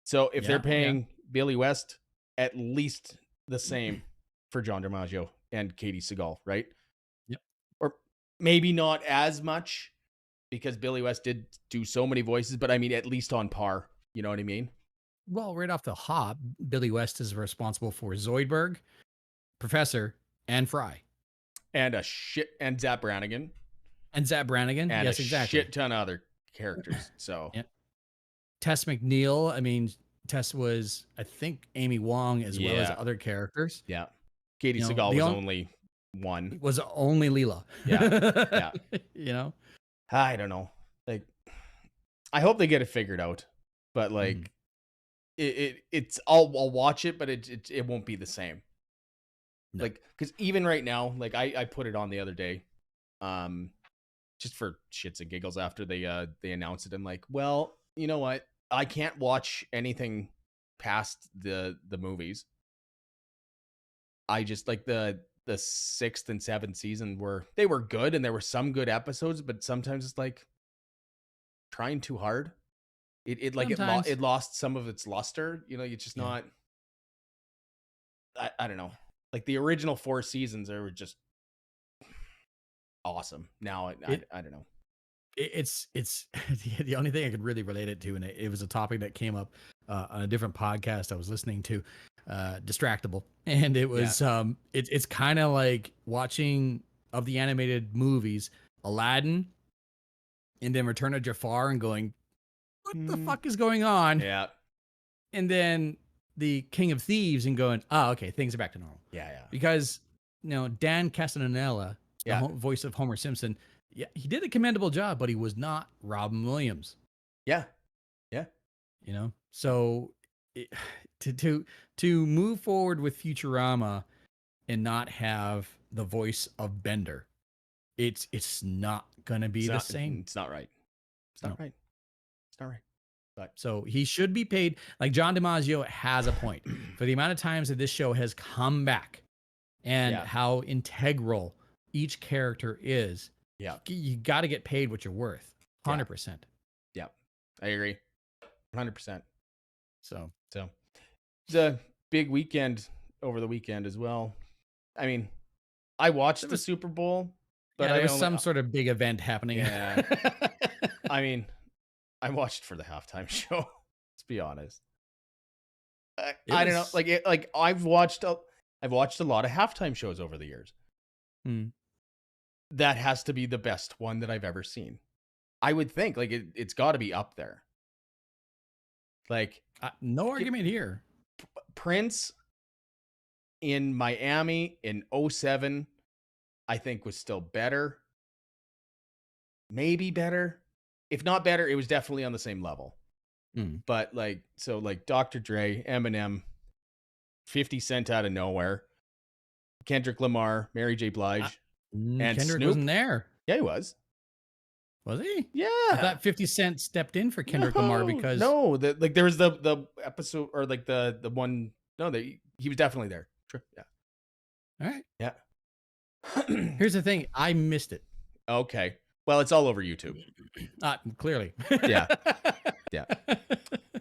So if they're Yeah. Oh yeah. paying Billy West at least the same for John DiMaggio and Katie Seagal, right? Yep. Or maybe not as much because Billy West did do so many voices, but I mean at least on par. You know what I mean? Well, right off the hop, Billy West is responsible for Zoidberg, Professor, and Fry. And Zap Brannigan And Zap Brannigan. and a Yes, exactly. shit ton of other characters. So Yeah. Tess McNeil. I mean, Tess was, I think, Amy Wong as well as yeah, other characters. yeah. Katie You know, Seagal the was only only one. was only Leela. Yeah, yeah. You know, I don't know. Like, I hope they get it figured out. But Mhm. like, it's I'll watch it, but it won't be the same. No. Like, because even right now, like I put it on the other day, um, just for shits and giggles after they announced it. I'm like, well, you know what? I can't watch anything past the movies. I just like the 6th and 7th season they were good and there were some good episodes, but sometimes it's like trying too hard. Sometimes, It lost some of its luster. It's just yeah. not. I don't know. Like the original 4 seasons are just awesome. Now It I don't know. it's the only thing I could really relate it to, and it was a topic that came up on a different podcast I was listening to, Distractable, and it Yeah. was it's kind of like watching of the animated movies, Aladdin, and then Return of Jafar, and going, what the Mm. fuck is going on? Yeah. And then the King of Thieves, and going, oh, okay, things are back to normal. Yeah. Yeah. Because Dan Castellaneta, the Yeah. voice of Homer Simpson, yeah, he did a commendable job, but he was not Robin Williams. Yeah. Yeah. So it, to move forward with Futurama and not have the voice of Bender, it's not gonna be the same. It's not right. It's No. not right. It's not right. But So he should be paid. Like John DiMaggio has a point for the amount of times that this show has come back and yeah. how integral each character is. Yeah. You got to get paid what you're worth. Yeah. 100%. Yeah. I agree. 100%. So It's a big weekend over the weekend as well. I mean, I watched the Super Bowl, but there I was only, some sort of big event happening. Yeah. I mean, I watched for the halftime show. Let's be honest. It I don't know. was. Like I've watched a lot of halftime shows over the years. Hmm. That has to be the best one that I've ever seen. I would think like it's got to be up there. Like No argument here. Prince in Miami in 07, I think was still better. Maybe better. If not better, it was definitely on the same level. But like Dr. Dre, Eminem, 50 Cent out of nowhere, Kendrick Lamar, Mary J. Blige, and Kendrick Snoop. wasn't there. Yeah, he was. Was he? Yeah. I thought 50 Cent stepped in for Kendrick Lamar because there was the episode or like the one. No, he was definitely there. Sure. Yeah. All right. Yeah. Here's the thing. I missed it. Okay. Well, it's all over YouTube. Clearly. Yeah. Yeah.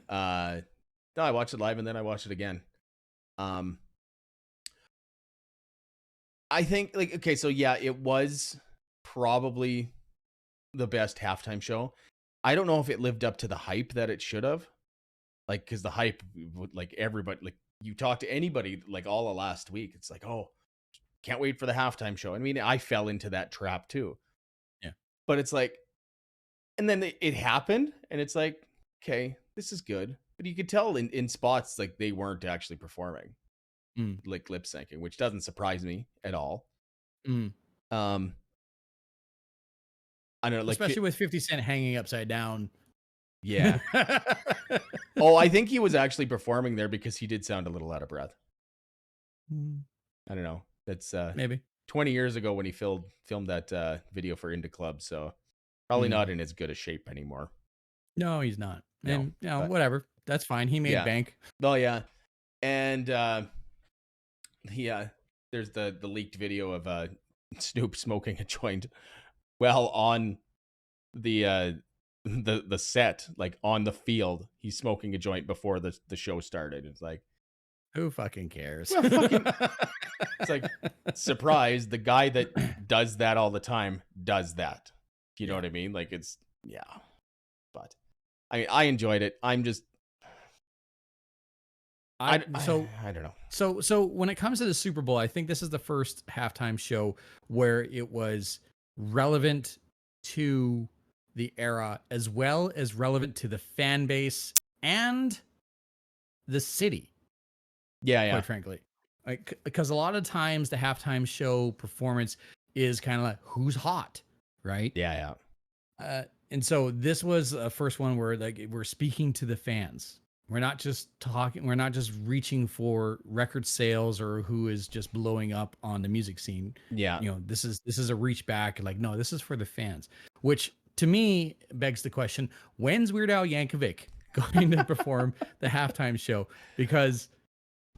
No, I watched it live and then I watched it again. I think like, okay, so yeah, it was probably the best halftime show. I don't know if it lived up to the hype that it should have. Like, cause the hype would like everybody, like you talk to anybody like all of last week. It's like, oh, can't wait for the halftime show. I mean, I fell into that trap too. Yeah. But it's like, and then it happened and it's like, okay, this is good. But you could tell in spots like they weren't actually performing, like lip syncing, which doesn't surprise me at all. I don't know, like especially with 50 Cent hanging upside down. Yeah. Oh, I think he was actually performing there because he did sound a little out of breath. I don't know. That's maybe 20 years ago when he filmed that video for Indie Club, so probably not in as good a shape anymore. No, he's not. No, and whatever. That's fine. He made bank. Oh yeah. And there's the leaked video of Snoop smoking a joint well on the set, like on the field. He's smoking a joint before the show started. It's like, who fucking cares? Well, it's like, surprise, the guy that does that all the time does that. You know what I mean? Like it's but I mean, I enjoyed it. I'm just I don't know. So when it comes to the Super Bowl, I think this is the first halftime show where it was relevant to the era as well as relevant to the fan base and the city. Yeah. Quite frankly, like, because a lot of times the halftime show performance is kind of like who's hot, right? Yeah. And so this was a first one where like we're speaking to the fans. We're not just talking. We're not just reaching for record sales or who is just blowing up on the music scene. Yeah. You know, this is a reach back. Like, no, this is for the fans, which to me begs the question: when's Weird Al Yankovic going to perform the halftime show? Because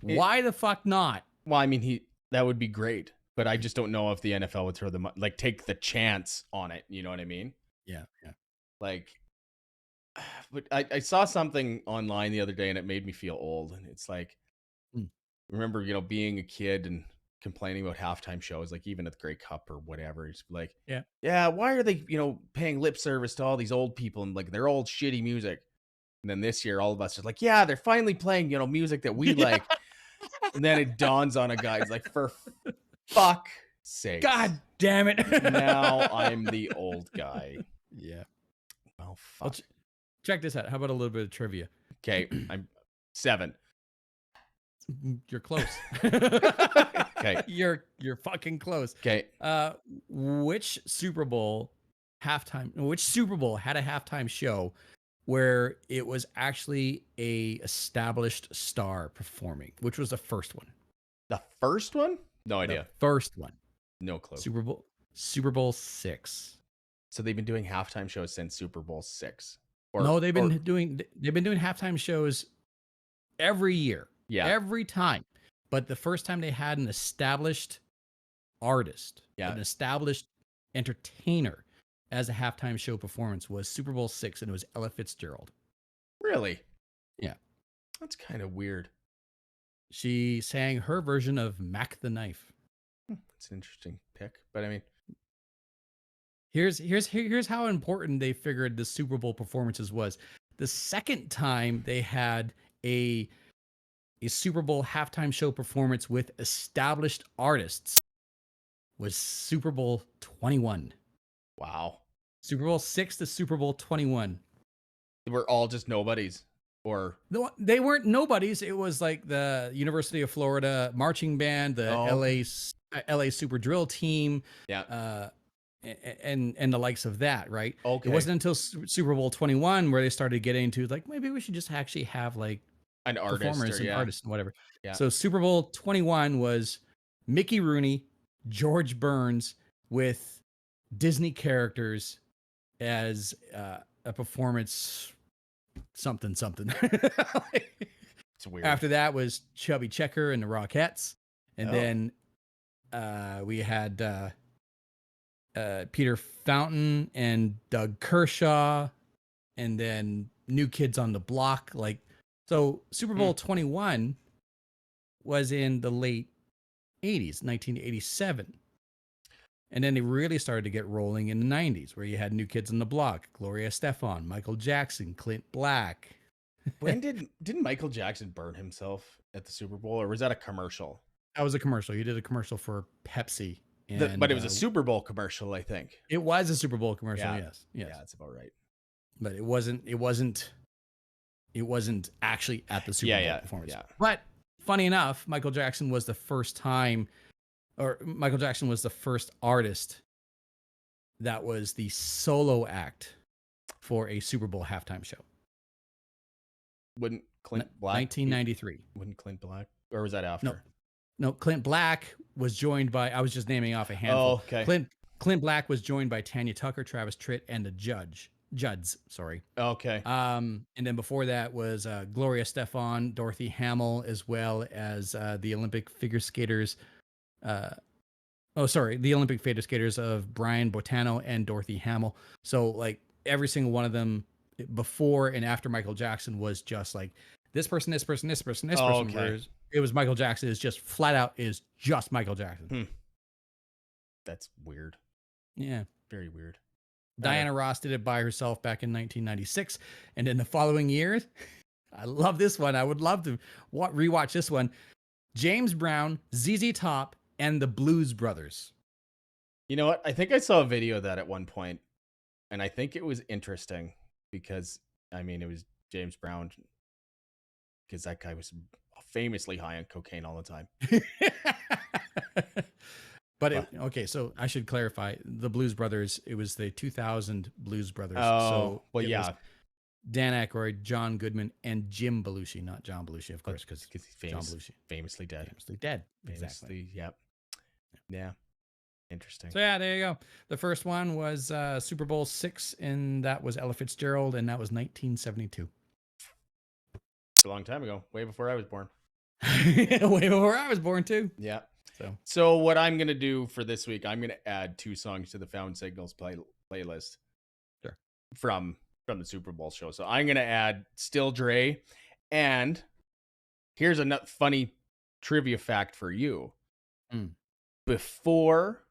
why the fuck not? Well, I mean, that would be great, but I just don't know if the NFL would throw them like take the chance on it. You know what I mean? Yeah. Like, but I saw something online the other day and it made me feel old. And it's like, remember, being a kid and complaining about halftime shows, like even at the Grey Cup or whatever. It's like, yeah, why are they, paying lip service to all these old people and like their old shitty music? And then this year, all of us are like, yeah, they're finally playing, music that we like. And then it dawns on a guy. It's like, for fuck's sake. God damn it. Now I'm the old guy. Yeah. Oh, fuck. Well, check this out. How about a little bit of trivia? Okay. I'm 7. You're close. Okay. You're fucking close. Okay. Which Super Bowl had a halftime show where it was actually a established star performing? Which was the first one? The first one? No idea. The first one. No clue. Super Bowl 6. So they've been doing halftime shows since Super Bowl 6. They've been doing halftime shows every year. Yeah. Every time. But the first time they had an established artist, an established entertainer as a halftime show performance was Super Bowl 6, and it was Ella Fitzgerald. Really? Yeah. That's kind of weird. She sang her version of Mac the Knife. That's an interesting pick. But I mean, Here's how important they figured the Super Bowl performances was. The second time they had a Super Bowl halftime show performance with established artists was Super Bowl 21. Wow. Super Bowl 6 to Super Bowl 21. We're all just nobodies. Or No, they weren't nobodies. It was like the University of Florida marching band, the LA Super Drill team, yeah. And the likes of that, right? Okay. It wasn't until Super Bowl 21 where they started getting into like maybe we should just actually have like An artist performers and yeah. artists and whatever. Yeah. So Super Bowl 21 was Mickey Rooney, George Burns with Disney characters as a performance something. It's weird. After that was Chubby Checker and the Rockettes. And then we had Peter Fountain and Doug Kershaw, and then New Kids on the Block. Like, so Super Bowl 21 was in the late 80s, 1987. And then they really started to get rolling in the 90s, where you had New Kids on the Block, Gloria Estefan, Michael Jackson, Clint Black. When didn't Michael Jackson burn himself at the Super Bowl, or was that a commercial? That was a commercial. He did a commercial for Pepsi. But it was a Super Bowl commercial, I think. It was a Super Bowl commercial, yes. Yeah, that's about right. But it wasn't actually at the Super Bowl performance. Yeah. But funny enough, Michael Jackson was the first artist that was the solo act for a Super Bowl halftime show. Wouldn't Clint Black 1993. Wouldn't Clint Black, or was that after? No, Clint Black was joined by, I was just naming off a handful. Oh, okay. Clint Black was joined by Tanya Tucker, Travis Tritt, and the Judds, sorry. Okay. And then before that was Gloria Estefan, Dorothy Hamill, as well as the Olympic figure skaters. The Olympic figure skaters of Brian Boitano and Dorothy Hamill. So like every single one of them before and after Michael Jackson was just like this person. Okay. Whereas it was Michael Jackson is just flat out is just Michael Jackson. That's weird. Yeah. Very weird. Diana Ross did it by herself back in 1996. And in the following year, I love this one. I would love to rewatch this one. James Brown, ZZ Top, and the Blues Brothers. You know what? I think I saw a video of that at one point, and I think it was interesting because, I mean, it was James Brown, because that guy was famously high on cocaine all the time. Okay, so I should clarify. The Blues Brothers, it was the 2000 Blues Brothers. Oh, so well, yeah. Dan Aykroyd, John Goodman, and Jim Belushi, not John Belushi, of course, because he's John Belushi. Famously dead. Exactly. Yep. Yeah. Interesting. So yeah, there you go. The first one was Super Bowl 6, and that was Ella Fitzgerald, and that was 1972. A long time ago, way before I was born. Way before I was born too. Yeah. So what I'm gonna do for this week, I'm gonna add 2 songs to the Found Signals playlist. Sure. From the Super Bowl show. So I'm gonna add Still Dre, and here's a funny trivia fact for you. Before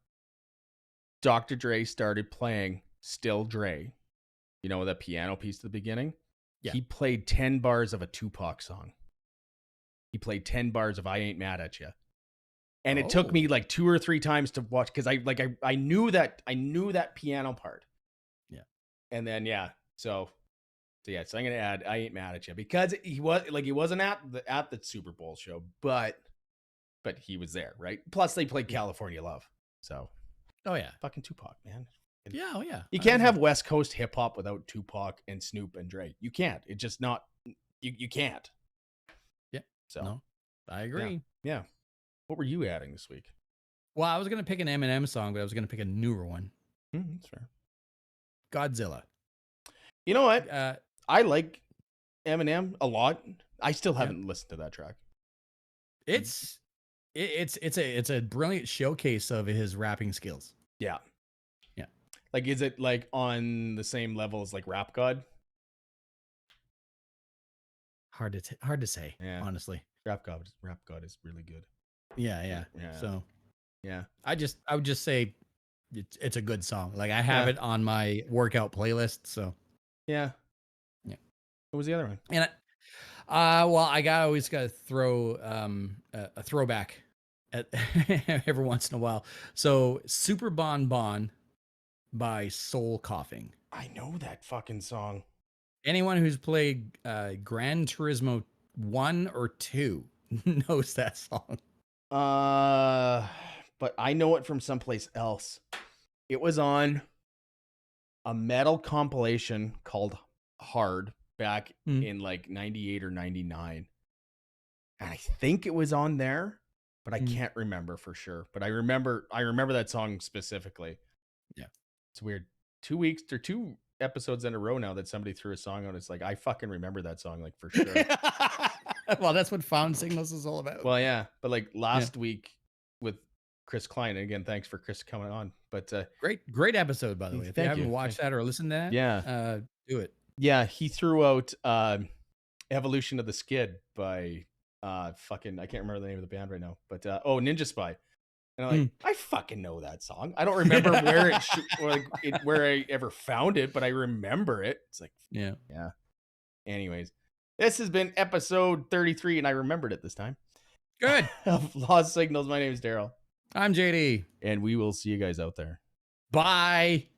Dr. Dre started playing Still Dre, you know, that piano piece at the beginning? Yeah. He played 10 bars of a Tupac song. He played 10 bars of I Ain't Mad at Ya. And it took me like 2 or 3 times to watch, because I knew that piano part. Yeah. And then so I'm gonna add I Ain't Mad at Ya, because he wasn't at the Super Bowl show, but he was there, right? Plus they played California Love. So fucking Tupac, man. Yeah, You can't have West Coast hip hop without Tupac and Snoop and Dre. You can't. It's just not. You can't. Yeah. So no, I agree. Yeah. What were you adding this week? Well, I was gonna pick an Eminem song, but I was gonna pick a newer one. That's fair. Godzilla. You know what? I like Eminem a lot. I still haven't listened to that track. It's a brilliant showcase of his rapping skills. Yeah. Yeah. Like, is it like on the same level as like Rap God? Hard to say, honestly. Rap God is really good. Yeah. So yeah. I would just say it's a good song. Like I have Yeah. it on my workout playlist. So Yeah. yeah. What was the other one? And well, I always got to throw a throwback at every once in a while. So Super Bon Bon by Soul Coughing. I know that fucking song. Anyone who's played Gran Turismo 1 or 2 knows that song. But I know it from someplace else. It was on a metal compilation called Hard back in like 98 or 99. And I think it was on there, but I can't remember for sure. But I remember that song specifically. Yeah. It's weird. 2 weeks or 2 episodes in a row now that somebody threw a song on. It's like I fucking remember that song like for sure. Well, that's what Found Signals is all about. Well, yeah, but like last week with Chris Klein, and again, thanks for Chris coming on. But great episode, by the way. If you haven't watched that or listened to that, yeah, do it. Yeah, he threw out Evolution of the Skid by fucking, I can't remember the name of the band right now, but Ninja Spy. And I'm like, I fucking know that song. I don't remember where I ever found it, but I remember it. It's like, yeah. Anyways, this has been episode 33, and I remembered it this time. Good. Of Lost Signals. My name is Darrell. I'm JD. And we will see you guys out there. Bye.